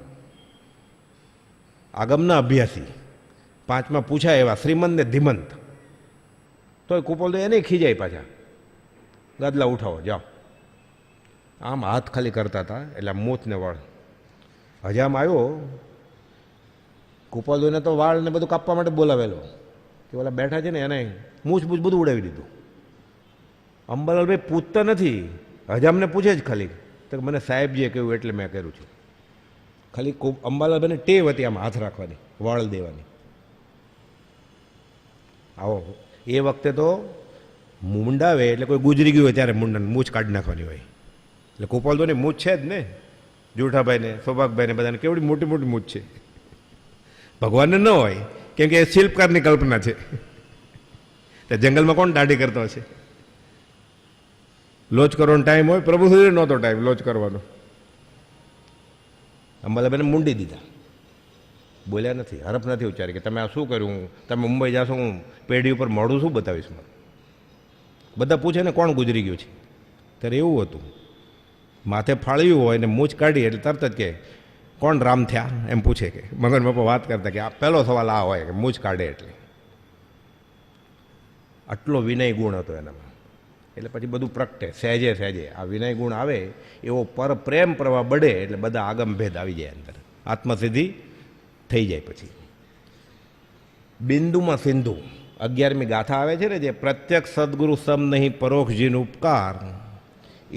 આગમના અભ્યાસી, પાંચમાં પૂછાય એવા શ્રીમંત ને ધીમંત. તોય કુપાલદેવ એને ખીજાય પાછા, ગદલા ઉઠાવો જાઓ. આમ હાથ ખાલી કરતા હતા એટલે મોતને વાળ હજામ આવ્યો. કુપાલદેવને તો વાળ ને બધું કાપવા માટે બોલાવેલો કે ઓલા બેઠા છે ને એને મૂછ બૂછ બધું ઉડાવી દીધું. અંબાલાલભાઈ પૂછતા નથી, હજામને પૂછે જ ખાલી તો મને સાહેબજીએ કહ્યું એટલે મેં કર્યું છે. ખાલી અંબાલાલભાઈને ટેવ હતી આમ હાથ રાખવાની, વાળ દેવાની. આવો એ વખતે તો મુંડાવે એટલે કોઈ ગુજરી ગયું હોય ત્યારે મુંડાને મૂછ કાઢી નાખવાની હોય. એટલે ગોપાલદોની મૂછ છે જ ને, જુઠાભાઈને, સૌભાગભાઈને બધાને કેવડી મોટી મોટી મૂછ છે. ભગવાનને ન હોય, કેમ કે એ શિલ્પકારની કલ્પના છે. તે જંગલમાં કોણ દાઢી કરતો હશે? લોચ કરવાનો ટાઈમ હોય, પ્રભુ સુધી નહોતો ટાઈમ લોચ કરવાનો. અંબાલાભાઈને મૂંડી દીધા, બોલ્યા નથી, હરફ નથી ઉચ્ચારી કે તમે આ શું કર્યું, તમે મુંબઈ જાશો, હું પેઢી ઉપર મોઢું શું બતાવીશ મારું. બધા પૂછે ને કોણ ગુજરી ગયું છે, ત્યારે એવું હતું, માથે ફાળ્યું હોય ને મૂછ કાઢી એટલે તરત જ કે કોણ રામ થયા એમ પૂછે. કે મગન બાપા વાત કરતા કે આ પહેલો સવાલ આ હોય કે મૂછ કાઢે એટલે. આટલો વિનય ગુણ હતો એનામાં. એટલે પછી બધું પ્રગટે સહેજે સહેજે. આ વિનય ગુણ આવે એવો પર પ્રેમ પ્રવાહ બળે એટલે બધા આગમ ભેદ આવી જાય અંદર, આત્મસિદ્ધિ થઈ જાય. પછી બિંદુમાં સિંધુ 11મી ગાથા આવે છે ને, જે પ્રત્યક્ષ સદગુરુ સમ નહીં પરોક્ષ જીન ઉપકાર,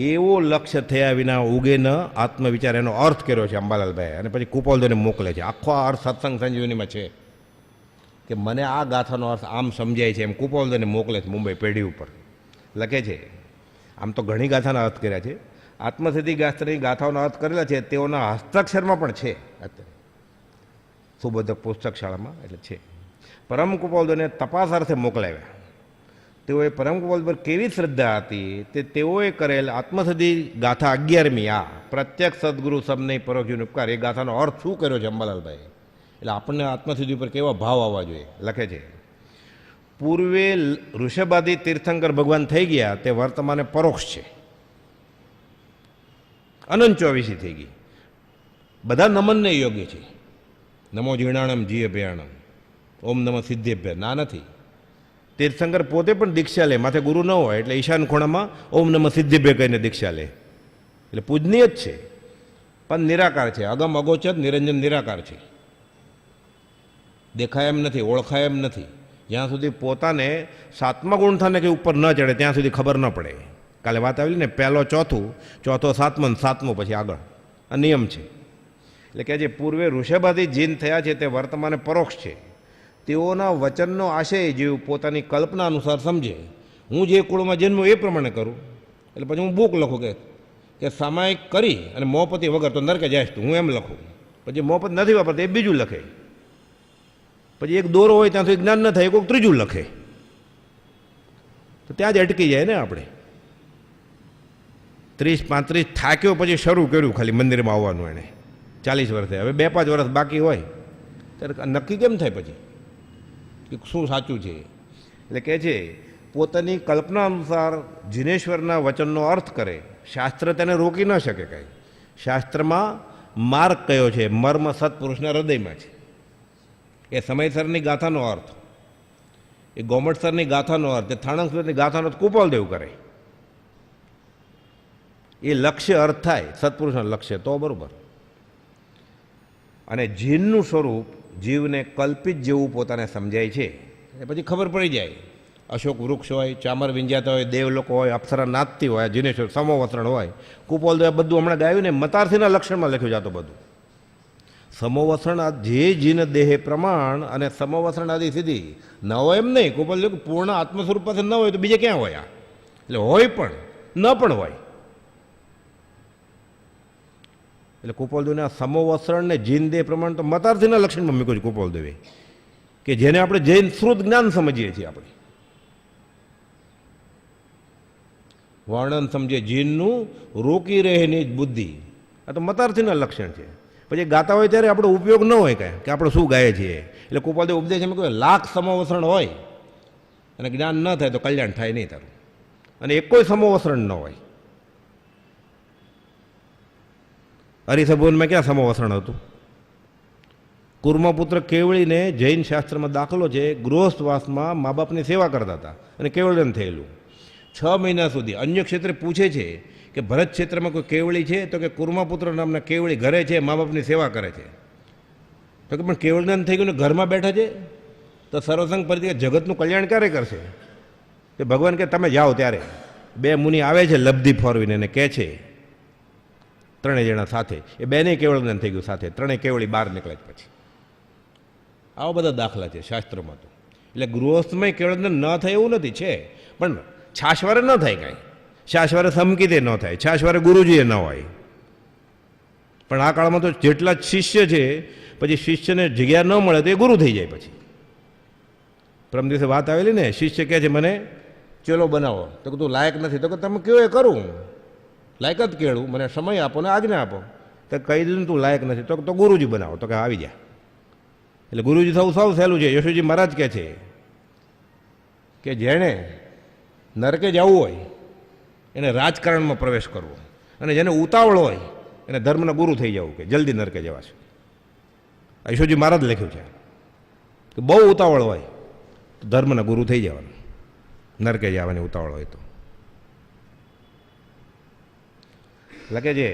એવો લક્ષ્ય થયા વિના ઉગે ન આત્મવિચાર, એનો અર્થ કર્યો છે અંબાલાલભાઈ. અને પછી કુપોલદોને મોકલે છે. આખો આ અર્થ સત્સંગ સંજીવનીમાં છે કે મને આ ગાથાનો અર્થ આમ સમજાય છે, એમ કુપોલદોને મોકલે છે મુંબઈ પેઢી ઉપર. લખે છે આમ તો ઘણી ગાથાના અર્થ કર્યા છે, આત્મસિદ્ધિ ગાથાની ગાથાઓનો અર્થ કરેલા છે, તેઓના હસ્તાક્ષરમાં પણ છે અત્યારે સુબોધક પુસ્તક શાળામાં. એટલે છે. પરમ કુપોલદોને તપાસ અર્થે મોકલાવ્યા. તેઓએ પરમ કુપોલદ પર કેવી શ્રદ્ધા હતી તે તેઓએ કરેલ આત્મસિદ્ધિ ગાથા 11મી આ પ્રત્યક્ષ સદગુરુ સમને પરોક્ષ ઉપકાર, એ ગાથાનો અર્થ શું કર્યો છે અંબાલાલભાઈ. એટલે આપણને આત્મસિદ્ધિ ઉપર કેવા ભાવ આવવા જોઈએ. લખે છે પૂર્વે ઋષભાદી તીર્થંકર ભગવાન થઈ ગયા, તે વર્તમાને પરોક્ષ છે. અનંત 24 થઈ ગઈ. બધા નમનને યોગ્ય છે. નમો જીર્ણાણમ જી અભયાણમ, ઓમ નમઃ સિદ્ધેભ્ય. ના નથી. તીર્થંકર પોતે પણ દીક્ષા લે, માથે ગુરુ ન હોય એટલે ઈશાન ખૂણામાં ઓમ નમઃ સિદ્ધેભ્ય કહીને દીક્ષા લે. એટલે પૂજનીય જ છે, પણ નિરાકાર છે. અગમ અગોચર નિરંજન નિરાકાર છે. દેખાય એમ નથી, ઓળખાય એમ નથી. જ્યાં સુધી પોતાને 7મા ગુણથાને કે ઉપર ન ચડે ત્યાં સુધી ખબર ન પડે. કાલે વાત આવેલી ને, પહેલો ચોથું, ચોથો સાતમો, સાતમું પછી આગળ. આ નિયમ છે. એટલે કે જે પૂર્વે ઋષભાદી જીન થયા છે તે વર્તમાને પરોક્ષ છે. તેઓના વચનનો આશય જીવ પોતાની કલ્પના અનુસાર સમજે. હું જે કુળમાં જન્મ્યો એ પ્રમાણે કરું. એટલે પછી હું બુક લખું કે સામાયિક કરી અને મોપતિ વગર તો નરકે જાય તું, હું એમ લખું. પછી મોપત નથી વાપરતા એ બીજું લખે. પછી એક દોરો હોય ત્યાં સુધી જ્ઞાન ન થાય, કોઈક ત્રીજું લખે. તો ત્યાં જ અટકી જાય ને આપણે. 30-35 થાક્યો પછી શરૂ કર્યું ખાલી મંદિરમાં આવવાનું એણે 40 વર્ષે. હવે 2-5 વર્ષ બાકી હોય ત્યારે નક્કી કેમ થાય પછી કે શું સાચું છે. એટલે કહે છે પોતાની કલ્પના અનુસાર જીનેશ્વરના વચનનો અર્થ કરે. શાસ્ત્ર તેને રોકી ન શકે કાંઈ. શાસ્ત્રમાં માર્ગ કયો છે, મર્મ સત્પુરુષના હૃદયમાં છે. એ સમયસરની ગાથાનો અર્થ, એ ગોમટસરની ગાથાનો અર્થ, એ થાણંગસરની ગાથાનો કુપોલદેવ કરે. એ લક્ષ્ય અર્થ થાય, સત્પુરુષના લક્ષ્ય તો બરાબર. અને જીનનું સ્વરૂપ જીવને કલ્પિત જેવું પોતાને સમજાય છે. એ પછી ખબર પડી જાય. અશોક વૃક્ષ હોય, ચામર વિંજાતા હોય, દેવલોકો હોય, અપ્સરા નાચતી હોય, જીનેશ્વર સમોવસ્ત્રણ હોય. કુપોલદેવ બધું હમણાં ગાયું ને, મતાર્થીના લક્ષણમાં લખ્યું જાતો બધું. સમોવસ્ત્રણ જે જીન દેહે પ્રમાણ અને સમોવસ્ત્રણ આદિ સિદ્ધિ ન હોય એમ નહીં. કુપોલદેવ પૂર્ણ આત્મ સ્વરૂપ પાસે ન હોય તો બીજે ક્યાં હોય? એટલે હોય પણ ન પણ હોય. એટલે કુપોલદેવને આ સમોવસ્ત્રણ ને જીન દેહ પ્રમાણ તો મતાર્થીના લક્ષણમાં મૂક્યું છે કુપોલદેવે, કે જેને આપણે જૈન શ્રુત જ્ઞાન સમજીએ છીએ. આપણે વર્ણન સમજીએ જીનનું, રોકી રહેની બુદ્ધિ. આ તો મતાર્થીના લક્ષણ છે. પછી ગાતા હોય ત્યારે આપણો ઉપયોગ ન હોય કાંઈ, કે આપણે શું ગાઈએ છીએ. એટલે કુપોલદેવ ઉપદેશ એમ કહે લાખ સમોવસ્ત્રણ હોય અને જ્ઞાન ન થાય તો કલ્યાણ થાય નહીં તારું. અને એક કોઈ સમોવસ્ત્રણ ન હોય. હરિસભવનમાં ક્યાં સમોવસ્ત્રણ હતું? કુર્મપુત્ર કેવળીને જૈન શાસ્ત્રમાં દાખલો છે, ગૃહસ્થવાસમાં મા બાપની સેવા કરતા હતા અને કેવળીને થયેલું. 6 મહિના સુધી અન્ય ક્ષેત્રે પૂછે છે કે ભરત ક્ષેત્રમાં કોઈ કેવળી છે? તો કે કુર્મપુત્ર નામના કેવળી ઘરે છે, મા બાપની સેવા કરે છે. તો કે પણ કેવળીને થઈ ગયું ને ઘરમાં બેઠા છે, તો સર્વસંગ પરિત્યાગ જગતનું કલ્યાણ ક્યારે કરશે? કે ભગવાન કે તમે જાઓ ત્યારે 2 મુનિ આવે છે લબ્ધિ ફોરવીને અને કહે છે ત્રણેય જણા સાથે, એ બેને કેવળ જ્ઞાન થઈ ગયું સાથે, ત્રણેય કેવળી બહાર નીકળે પછી. આવા બધા દાખલા છે શાસ્ત્રોમાં તો. એટલે ગૃહસ્થમાં કેવળ જ્ઞાન ન થાય એવું નથી, છે પણ છાશવારે ન થાય કાંઈ. છાશવારે સમકીતે ન થાય, છાશવારે ગુરુજીએ ન હોય. પણ આ કાળમાં તો જેટલા શિષ્ય છે, પછી શિષ્યને જગ્યા ન મળે તો એ ગુરુ થઈ જાય. પછી પરમ દિવસે વાત આવેલી ને, શિષ્ય કહે છે મને ચેલો બનાવો, તો તું લાયક નથી, તો કે તમે કયો એ કરું, લાયક જ કેળું, મને સમય આપો ને આજ્ઞા આપો. તો કહી દીધું તું લાયક નથી, તો ગુરુજી બનાવો, તો કે આવી જા. એટલે ગુરુજી થવું સૌ સહેલું છે. યશુજી મહારાજ કહે છે કે જેણે નરકે જવું હોય એને રાજકારણમાં પ્રવેશ કરવો, અને જેને ઉતાવળ હોય એને ધર્મના ગુરુ થઈ જવું, કે જલ્દી નરકે જવાશે. યશુજી મહારાજ લખ્યું છે કે બહુ ઉતાવળ હોય તો ધર્મના ગુરુ થઈ જવાનું, નરકે જવાની ઉતાવળ હોય તો. લખે છે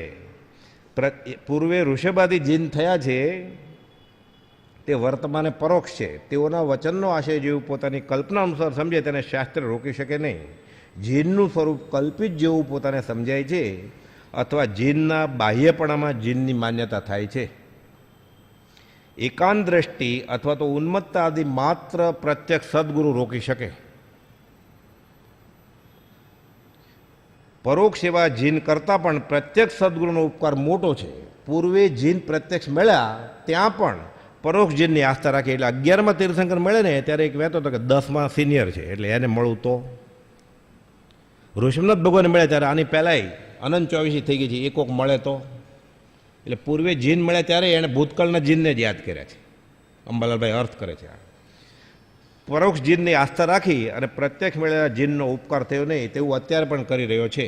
પૂર્વે ઋષભાદી જીન થયા છે તે વર્તમાને પરોક્ષ છે. તેઓના વચનનો આશય જેવું પોતાની કલ્પના અનુસાર સમજે તેને શાસ્ત્ર રોકી શકે નહીં. જીનનું સ્વરૂપ કલ્પિત જેવું પોતાને સમજાય છે, અથવા જીનના બાહ્યપણામાં જીનની માન્યતા થાય છે. એકાંત દ્રષ્ટિ અથવા તો ઉન્મત્તા આદિ માત્ર પ્રત્યક્ષ સદગુરુ રોકી શકે. પરોક્ષ એવા જીન કરતાં પણ પ્રત્યક્ષ સદગુરુનો ઉપકાર મોટો છે. પૂર્વે જીન પ્રત્યક્ષ મળ્યા ત્યાં પણ પરોક્ષ જીનની આસ્થા રાખી. એટલે 11માં તીર્થંકર મળે ને ત્યારે એક વહેતો હતો કે 10માં સિનિયર છે, એટલે એને મળવું તો. ઋષભનાથ ભગવાન મળે ત્યારે આની પહેલાંય અનંત 24 થઈ ગઈ છે, એ કોક મળે તો. એટલે પૂર્વે જીન મળ્યા ત્યારે એણે ભૂતકાળના જીનને જ યાદ કર્યા છે. અંબાલાલભાઈ અર્થ કરે છે. પરોક્ષ જીનની આસ્થા રાખી અને પ્રત્યક્ષ મળેલા જીનનો ઉપકાર થયો નહીં તેવું અત્યારે પણ કરી રહ્યો છે.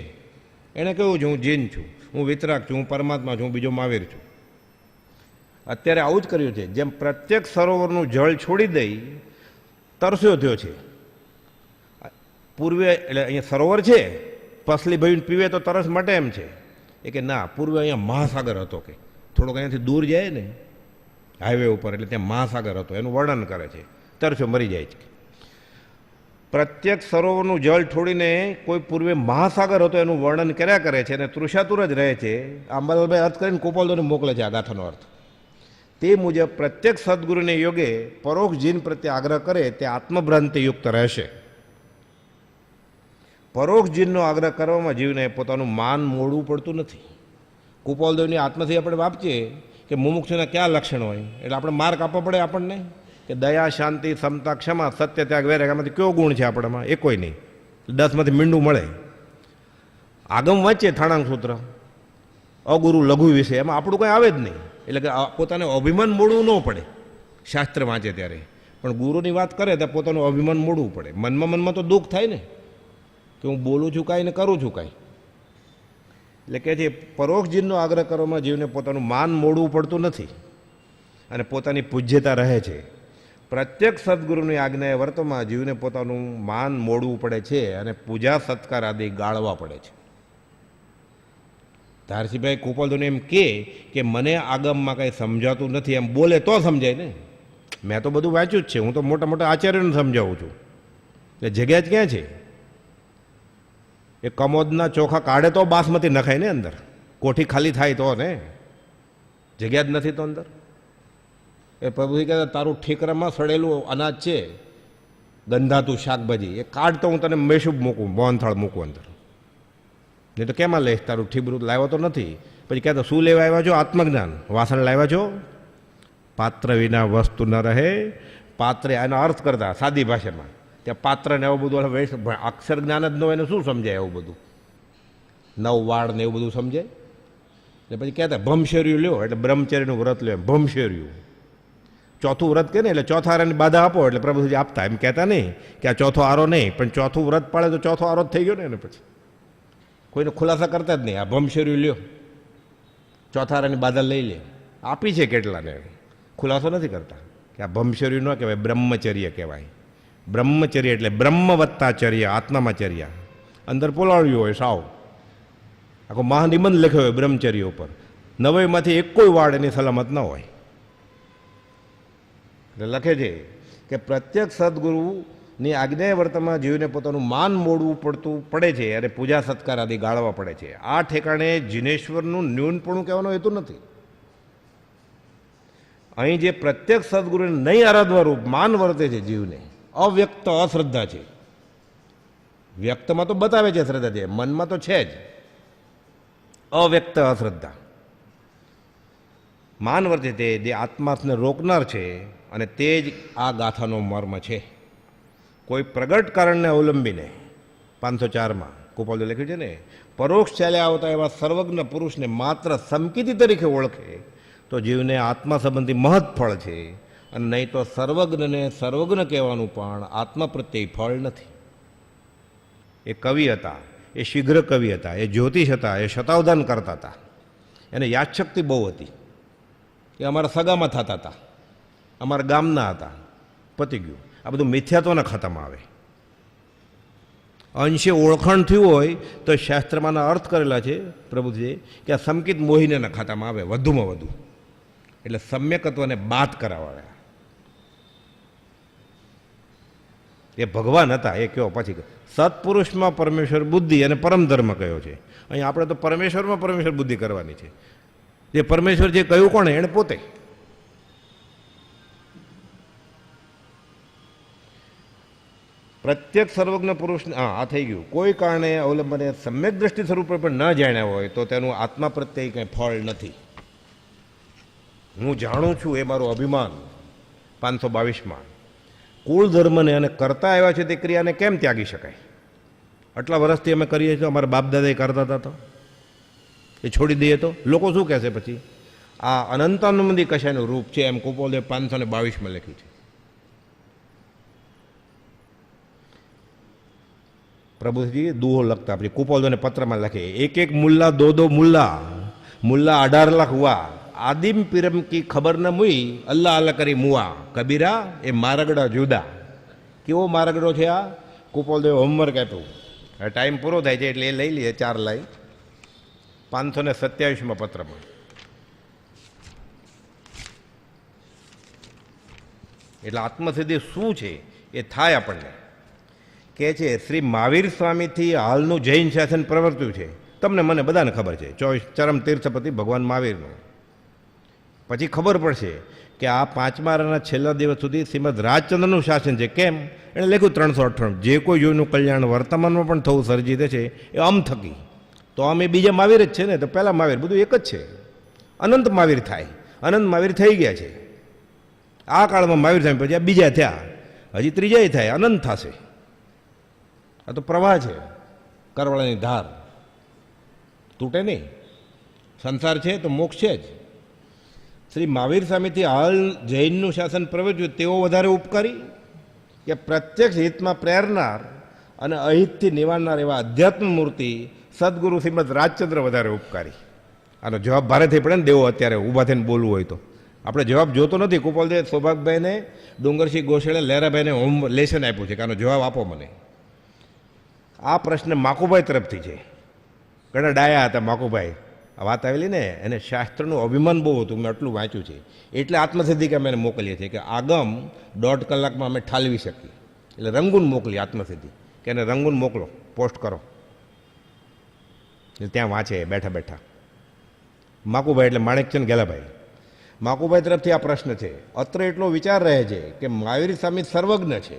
એણે કહ્યું છે હું જીન છું, હું વિતરાગ છું, હું પરમાત્મા છું, હું બીજો મહાવીર છું. અત્યારે આવું જ કર્યું છે. જેમ પ્રત્યક્ષ સરોવરનું જળ છોડી દઈ તરસ્યો થયો છે. પૂર્વે એટલે અહીંયા સરોવર છે, પસલી ભરીને પીવે તો તરસ માટે એમ છે. એ કે ના, પૂર્વે અહીંયા મહાસાગર હતો, કે થોડોક અહીંયાથી દૂર જાય ને હાઈવે ઉપર, એટલે ત્યાં મહાસાગર હતો, એનું વર્ણન કરે છે. તરસ્યો મરી જાય છે. પ્રત્યક્ષ સરોવરનું જળ છોડીને કોઈ પૂર્વે મહાસાગર હતો એનું વર્ણન કર્યા કરે છે અને તૃષાતુર જ રહે છે. અંબાલાલભાઈ અર્થ કરીને ગોપાલદોને મોકલે છે આ ગાથાનો અર્થ. તે મુજબ પ્રત્યક્ષ સદગુરુને યોગે પરોક્ષ જીન પ્રત્યે આગ્રહ કરે તે આત્મભ્રાંતિયુક્ત રહેશે. પરોક્ષ જીનનો આગ્રહ કરવામાં જીવને પોતાનું માન મોડવું પડતું નથી. કુપાલદેવની આત્માથી આપણે વાપચીએ કે મુમુક્ષુના કયા લક્ષણ હોય, એટલે આપણે માર્ક આપવો પડે આપણને કે દયા, શાંતિ, સમતા, ક્ષમા, સત્ય, ત્યાગ, વૈરાગ, આમાંથી કયો ગુણ છે આપણામાં? એ કોઈ નહીં. 10માંથી મીંડું મળે. આગમ વાંચીએ થાણાંગ સૂત્ર, અગુરુ લઘુ વિશે, એમાં આપણું કંઈ આવે જ નહીં. એટલે કે પોતાને અભિમાન મોડવું ન પડે શાસ્ત્ર વાંચે ત્યારે. પણ ગુરુની વાત કરે ત્યારે પોતાનું અભિમાન મોડવું પડે. મનમાં તો દુઃખ થાય ને કે હું બોલું છું કાંઈ ને કરું છું કાંઈ. એટલે કે છે પરોક્ષ જીનનો આગ્રહ કરવામાં જીવને પોતાનું માન મોડવું પડતું નથી અને પોતાની પૂજ્યતા રહે છે. પ્રત્યક્ષ સદગુરુની આજ્ઞાએ વર્તમાં જીવને પોતાનું માન મોડવું પડે છે અને પૂજા સત્કાર આદિ ગાળવા પડે છે. ધારસીભાઈ કુપાલદોને એમ કે મને આગમમાં કંઈ સમજાતું નથી, એમ બોલે તો સમજાય ને. મેં તો બધું વાંચ્યું જ છે, હું તો મોટા મોટા આચાર્યોને સમજાવું છું. એટલે જગ્યા જ ક્યાં છે? એ કમોદના ચોખા કાઢે તો બાસમતી નખાય ને અંદર, કોઠી ખાલી થાય તો ને. જગ્યા જ નથી તો અંદર. એ પ્રભુજી કહેતા તારું ઠીકરામાં સડેલું અનાજ છે, ગંધાતું શાકભાજી, એ કાઢ તો હું તને મેશુબ મૂકું, મોહનથાળ મૂકું અંદર. નહીં તો કેમાં લઈશ? તારું ઠીબરું લાવ્યો તો નથી. પછી કહેતો શું લેવા આવ્યા છો? આત્મજ્ઞાન. વાસણ લાવ્યા છો? પાત્ર વિના વસ્તુ ન રહે. પાત્રે એનો અર્થ કરતા સાદી ભાષામાં ત્યાં પાત્રને એવું બધું અક્ષર જ્ઞાન જ ન હોય એને શું સમજાય? એવું બધું નવ વાળ ને એવું બધું સમજાય. ને પછી કહેતા ભમશેર્યું લ્યો, એટલે બ્રહ્મચર્યનું વ્રત લ્યો, એમ ભમશેર્યું. ચોથું વ્રત કે ને એટલે ચોથા આરાની બાધા આપો એટલે પ્રભુજી આપતા. એમ કહેતા નહીં કે આ ચોથો આરો નહીં, પણ ચોથું વ્રત પાડે તો ચોથો આરો જ થઈ ગયો ને. એને પછી કોઈને ખુલાસા કરતા જ નહીં. આ ભમશેર્યું લ્યો, ચોથા આરાની બાધા લઈ લે. આપી છે કેટલાને, ખુલાસો નથી કરતા કે આ ભમશેર્યું ન કહેવાય, બ્રહ્મચર્ય કહેવાય. બ્રહ્મચર્ય એટલે બ્રહ્મ વત્તાચર્ય, આત્મામાં ચર્યા. અંદર પોલાળ્યું હોય સાવ, આખો મહાનિબંધ લખ્યો હોય બ્રહ્મચર્ય ઉપર. 90માંથી એક કોઈ વાળ એની સલામત ન હોય. એટલે લખે છે કે પ્રત્યક્ષ સદગુરુ ની આજ્ઞાએ વર્તનમાં જીવને પોતાનું માન મોડવું પડે છે અને પૂજા સત્કાર આદિ ગાળવા પડે છે. આ ઠેકાણે જિનેશ્વરનું ન્યૂનપણું કહેવાનો હેતુ નથી. અહીં જે પ્રત્યક્ષ સદગુરુને નહીં આરાધવા રૂપ માન વર્તે છે જીવને, અવ્યક્ત અશ્રદ્ધા છે. વ્યક્તમાં તો બતાવે છે શ્રદ્ધા છે, મનમાં તો છે જ અવ્યક્ત અશ્રદ્ધા. માન વર્તે તે જે આત્માને રોકનાર છે અને તે જ આ ગાથાનો મર્મ છે. કોઈ પ્રગટ કારણને અવલંબીને 504માં કુપાલદેવ લખ્યું છે ને, પરોક્ષ ચાલ્યા આવતા એવા સર્વજ્ઞ પુરુષને માત્ર સમકીતી તરીકે ઓળખે તો જીવને આત્મા સંબંધી મહৎ ફળ છે, અને નહીં તો સર્વજ્ઞને સર્વજ્ઞ કહેવાનું પણ આત્મા પ્રત્યે ફળ નથી. એ કવિ હતા, એ શીઘ્ર કવિ હતા, એ જ્યોતિષ હતા, એ શતાવધાન કરતા હતા, એને યાદશક્તિ બહુ હતી. એ અમારા સગામાં થતા હતા, અમારા ગામના હતા, પતી ગયું. આ બધું મિથ્યાત્વના ખાતામાં આવે. અંશે ઓળખાણ થયું હોય તો શાસ્ત્રમાંના અર્થ કરેલા છે પ્રભુજીએ કે આ સંકિત મોહિનીના ખાતામાં આવે વધુમાં વધુ. એટલે સમ્યકત્વને બાદ કરાવવા. એ ભગવાન હતા એ કયો પછી સત્પુરુષમાં પરમેશ્વર બુદ્ધિ અને પરમ ધર્મ કયો છે. અહીં આપણે તો પરમેશ્વરમાં પરમેશ્વર બુદ્ધિ કરવાની છે. જે પરમેશ્વર જે કહ્યું કોણે? એણે પોતે. પ્રત્યેક સર્વજ્ઞ પુરુષને આ થઈ ગયું. કોઈ કારણે અવલંબને સમ્યક દ્રષ્ટિ સ્વરૂપે પણ ન જાણ્યા હોય તો તેનું આત્મા પ્રત્યે કંઈ ફળ નથી. હું જાણું છું એ મારું અભિમાન. 522માં કુળ ધર્મને અને કરતા આવ્યા છે તે ક્રિયાને કેમ ત્યાગી શકાય? આટલા વર્ષથી અમે કરીએ છીએ, અમારા બાપ દાદા કરતા હતા તો એ છોડી દઈએ તો લોકો શું કહેશે પછી? આ અનંતાનુમંદી કશાનું રૂપ છે એમ કુપાલદેવ 522માં લખ્યું છે. પ્રભુજી દુહો લખતા પછી કુપાલદેવને પત્રમાં લખે, એક એક મુલ્લા દો મુલ્લા, મુલ્લા 18 લાખ હુઆ, આદિમ પીરમ કી ખબર ન મુઈ, અલ્લાહ અલ્લાહ કરી મુઆ, કબીરા એ મારગડા જુદા. કેવો મારગડો છે આ? કુપાલદેવ હોમવર્ક આપ્યું. હવે ટાઈમ પૂરો થાય છે એટલે એ લઈ લઈએ 4 લાઈન 527માં પત્રમાં. એટલે આત્મસિદ્ધિ શું છે એ થાય આપણને. કે છે શ્રી મહાવીર સ્વામીથી હાલનું જૈન શાસન પ્રવર્ત્યું છે. તમને મને બધાને ખબર છે, 24 ચરમ તીર્થપતિ ભગવાન મહાવીરનું. પછી ખબર પડશે કે આ 5મા છેલ્લા દિવસ સુધી શ્રીમદ રાજચંદ્રનું શાસન છે. કેમ? એણે લખ્યું 398, જે કોઈ જોઈનું કલ્યાણ વર્તમાનમાં પણ થવું સર્જિત છે એ અમ થકી. તો અમે બીજા મહાવીર જ છે ને, તો પહેલાં મહાવીર બધું એક જ છે. અનંત મહાવીર થાય, અનંત મહાવીર થઈ ગયા છે. આ કાળમાં મહાવીર થાય પછી આ બીજા થયા, હજી ત્રીજા થાય, અનંત થશે. આ તો પ્રવાહ છે, કરવાળાની ધાર તૂટે નહીં. સંસાર છે તો મોક્ષ છે જ. શ્રી મહાવીર સ્વામીથી હાલ જૈનનું શાસન પ્રવર્ત્યું તેઓ વધારે ઉપકારી કે પ્રત્યક્ષ હિતમાં પ્રેરનાર અને અહિતથી નિવારનાર એવા અધ્યાત્મ મૂર્તિ સદગુરુ શ્રીમદ રાજચંદ્ર વધારે ઉપકારી? આનો જવાબ ભારે થઈ પડે ને દેવો અત્યારે ઊભા થઈને બોલવું હોય તો. આપણે જવાબ જોતો નથી. કુપાલદેવ સૌભાગભાઈને, ડુંગરસિંહ ગોશળે, લહેરાભાઈને હોમ લેસન આપ્યું છે કે આનો જવાબ આપો મને. આ પ્રશ્ન માકુભાઈ તરફથી છે. ઘણા ડાયા હતા માકુભાઈ. આ વાત આવેલી ને, એને શાસ્ત્રનું અભિમાન બહુ હતું, મેં આટલું વાંચ્યું છે એટલે આત્મસિદ્ધિ કે અમે એને મોકલીએ છીએ કે આગમ 1.5 કલાકમાં અમે ઠાલવી શકીએ. એટલે રંગૂન મોકલી આત્મસિદ્ધિ કે એને રંગૂન મોકલો, પોસ્ટ કરો, ત્યાં વાંચે બેઠા બેઠા. માકુભાઈ એટલે માણેકચંદ ગેલાભાઈ. માકુભાઈ તરફથી આ પ્રશ્ન છે. અત્ર એટલો વિચાર રહે છે કે મહાવીર સ્વામી સર્વજ્ઞ છે,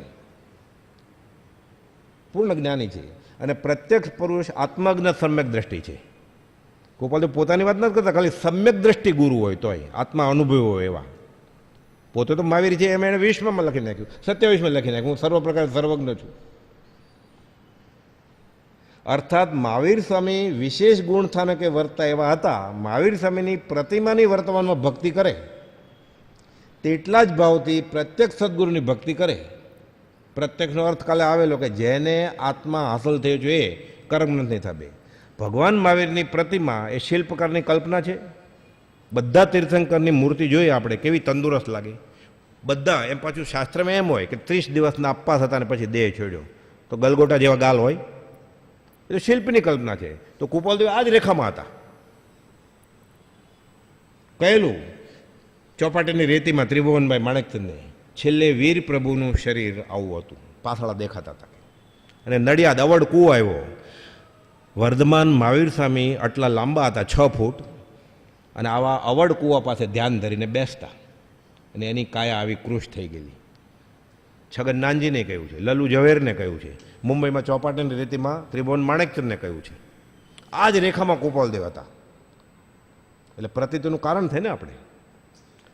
પૂર્ણ જ્ઞાની છે, અને પ્રત્યક્ષ પુરુષ આત્મજ્ઞ સમ્યક દ્રષ્ટિ છે. ગોપાલદેવ પોતાની વાત નથી કરતા, ખાલી સમ્યક દ્રષ્ટિ ગુરુ હોય તોય આત્મા અનુભવી હોય એવા. પોતે તો મહાવીર છે એમ એણે 20માં લખી નાખ્યું, 27માં લખી નાખ્યું, હું સર્વ પ્રકાર સર્વજ્ઞ છું. અર્થાત મહાવીર સ્વામી વિશેષ ગુણ સ્થાનકે વર્તા એવા હતા. મહાવીર સ્વામીની પ્રતિમાની વર્તમાનમાં ભક્તિ કરે તેટલા જ ભાવથી પ્રત્યક્ષ સદગુરુની ભક્તિ કરે. પ્રત્યક્ષનો અર્થ કાલે આવેલો કે જેને આત્મા હાંસલ થયો છે એ કર્મ નથી થશે. ભગવાન મહાવીરની પ્રતિમા એ શિલ્પકારની કલ્પના છે. બધા તીર્થંકરની મૂર્તિ જોઈએ આપણે, કેવી તંદુરસ્ત લાગે બધા. એમ પાછું શાસ્ત્રમાં એમ હોય કે 30 દિવસના અપવાસ હતા ને પછી દેહ છોડ્યો, તો ગલગોટા જેવા ગાલ હોય. એ શિલ્પની કલ્પના છે. તો કુપાલદેવ આ જ રેખામાં હતા. કહેલું ચોપાટીની રેતીમાં ત્રિભુવનભાઈ માણેકચંદને છેલ્લે વીર પ્રભુનું શરીર આવું હતું. પાથળા દેખાતા હતા. અને નડિયાદ અવડ કૂવો આવ્યો. વર્ધમાન મહાવીર સ્વામી આટલા લાંબા હતા, 6 ફૂટ, અને આવા અવડ કૂવા પાસે ધ્યાન ધરીને બેસતા, અને એની કાયા આવી કૃશ થઈ ગયેલી. છગન નાનજીને કહ્યું છે, લલ્લુ ઝવેરને કહ્યું છે, મુંબઈમાં ચોપાટીની રીતિમાં ત્રિભુવન માણેકચંદને કહ્યું છે. આ જ રેખામાં ગોપાલદેવ હતા. એટલે પ્રતીતિનું કારણ થાય ને આપણે.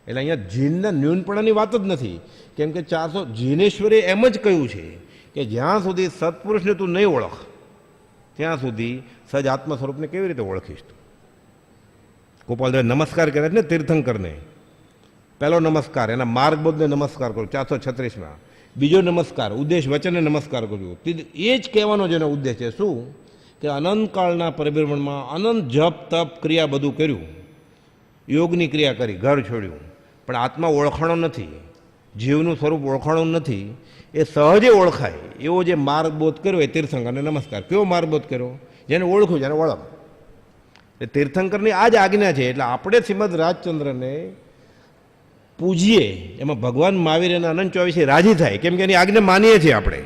એટલે અહીંયા જીનના ન્યૂનપણાની વાત જ નથી, કેમ કે 400 જીનેશ્વરે એમ જ કહ્યું છે કે જ્યાં સુધી સત્પુરુષને તું નહીં ઓળખ ત્યાં સુધી સજ આત્મ સ્વરૂપને કેવી રીતે ઓળખીશ તું. ગોપાલદેવ નમસ્કાર કરે છે ને તીર્થંકરને. પહેલો નમસ્કાર એના માર્ગબોધને નમસ્કાર કરું 436માં. બીજો નમસ્કાર ઉદ્દેશ વચનને નમસ્કાર કર્યું. એ જ કહેવાનો જેનો ઉદ્દેશ છે શું કે અનંતકાળના પરિભ્રમણમાં અનંત જપ તપ ક્રિયા બધું કર્યું, યોગની ક્રિયા કરી, ઘર છોડ્યું, પણ આત્મા ઓળખાણો નથી, જીવનું સ્વરૂપ ઓળખાણું નથી. એ સહજે ઓળખાય એવો જે માર્ગબોધ કર્યો એ તીર્થંકરને નમસ્કાર. કેવો માર્ગબોધ કર્યો? જેને ઓળખ્યું, જેને ઓળખ. એ તીર્થંકરની આ જ આજ્ઞા છે. એટલે આપણે શ્રીમદ રાજચંદ્રને પૂજીએ એમાં ભગવાન મહાવીર અને અનંત ચોવીસે રાજી થાય, કેમ કે એની આજ્ઞા માનીએ છીએ આપણે.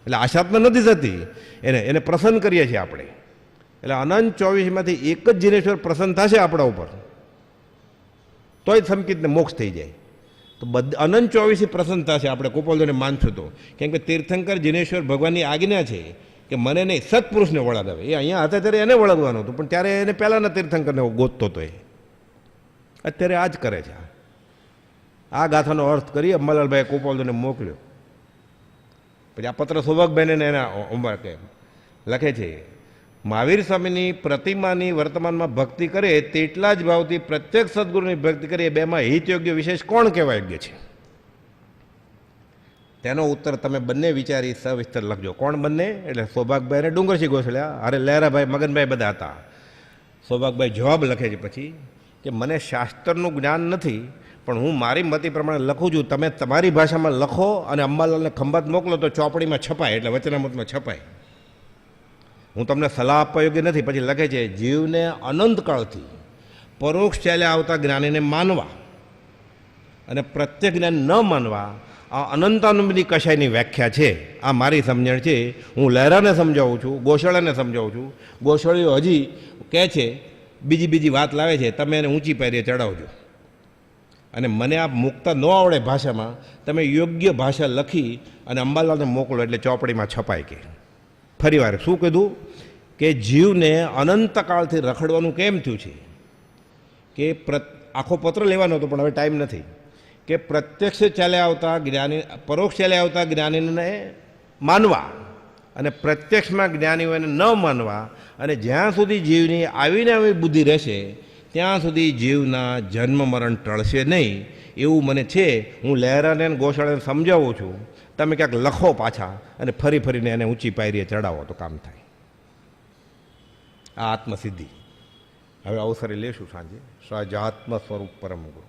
એટલે આશાત્મક નથી થતી, એને પ્રસન્ન કરીએ છીએ આપણે. એટલે અનંત ચોવીસમાંથી એક જ જીનેશ્વર પ્રસન્ન થશે આપણા ઉપર, તોય સંકિતને મોક્ષ થઈ જાય. તો અનંત ચોવીસી પ્રસન્ન થશે આપણે ગોપાલદેવને માનશું તો. કેમ કે તીર્થંકર જીનેશ્વર ભગવાનની આજ્ઞા છે કે મને નહીં સત્પુરુષને વળાવે. એ અહીંયા હતા ત્યારે એને વળગવાનું હતું, પણ ત્યારે એને પહેલાંના તીર્થંકરને ગોતતો હતો. એ અત્યારે આ જ કરે છે. આ ગાથાનો અર્થ કરી અંબાલાલભાઈએ ગોપાલદેવને મોકલ્યો. પછી આ પત્ર સૌભાગભાઈને એના લખે છે, મહાવીર સ્વામીની પ્રતિમાની વર્તમાનમાં ભક્તિ કરે તેટલા જ ભાવથી પ્રત્યેક સદગુરુની ભક્તિ કરે, એ બેમાં હિતયોગ્ય વિશેષ કોણ કહેવા યોગ્ય છે? તેનો ઉત્તર તમે બંને વિચારી સવિસ્તર લખજો. કોણ બંને? એટલે સૌભાગભાઈ અને ડુંગરસિંહ ગોસળિયા, અરે લહેરાભાઈ મગનભાઈ બધા હતા. સૌભાગભાઈ જવાબ લખે છે પછી કે મને શાસ્ત્રનું જ્ઞાન નથી, પણ હું મારી મતિ પ્રમાણે લખું છું. તમે તમારી ભાષામાં લખો અને અંબાલાલને ખંભાત મોકલો તો ચોપડીમાં છપાય, એટલે વચનામૃતમાં છપાય. હું તમને સલાહ આપવા યોગ્ય નથી. પછી લખે છે, જીવને અનંતકાળથી પરોક્ષ ચાલ્યા આવતા જ્ઞાનીને માનવા અને પ્રત્યેક જ્ઞાન ન માનવા, આ અનંતાનુબંધી કશાયની વ્યાખ્યા છે. આ મારી સમજણ છે. હું લહેરાને સમજાવું છું, ગોશાળાને સમજાવું છું. ગોશાળીઓ હજી કહે છે, બીજી વાત લાવે છે, તમે એને ઊંચી પાયરીએ ચડાવજો. અને મને આ મૂકતા ન આવડે ભાષામાં, તમે યોગ્ય ભાષા લખી અને અંબાલાલને મોકલો, એટલે ચોપડીમાં છપાય. કે ફરી વાર શું કીધું કે જીવને અનંતકાળથી રખડવાનું કેમ થયું છે? કે આખો પત્ર લેવાનો હતો, પણ હવે ટાઈમ નથી. કે પ્રત્યક્ષ ચાલ્યા આવતા જ્ઞાની, પરોક્ષ ચાલ્યા આવતા જ્ઞાનીને માનવા અને પ્રત્યક્ષમાં જ્ઞાનીઓને ન માનવા, અને જ્યાં સુધી જીવની આવીને આવી બુદ્ધિ રહેશે ત્યાં સુધી જીવના જન્મ મરણ ટળશે નહીં, એવું મને છે. હું લહેરાને ગોશાળાને સમજાવું છું. તમે ક્યાંક લખો પાછા અને ફરીને એને ઊંચી પાયરીએ ચડાવો તો કામ થાય. આ આત્મસિદ્ધિ. હવે અવસરે લેશું સાંજે. સહજાત્મ સ્વરૂપ પરમ ગુરુ.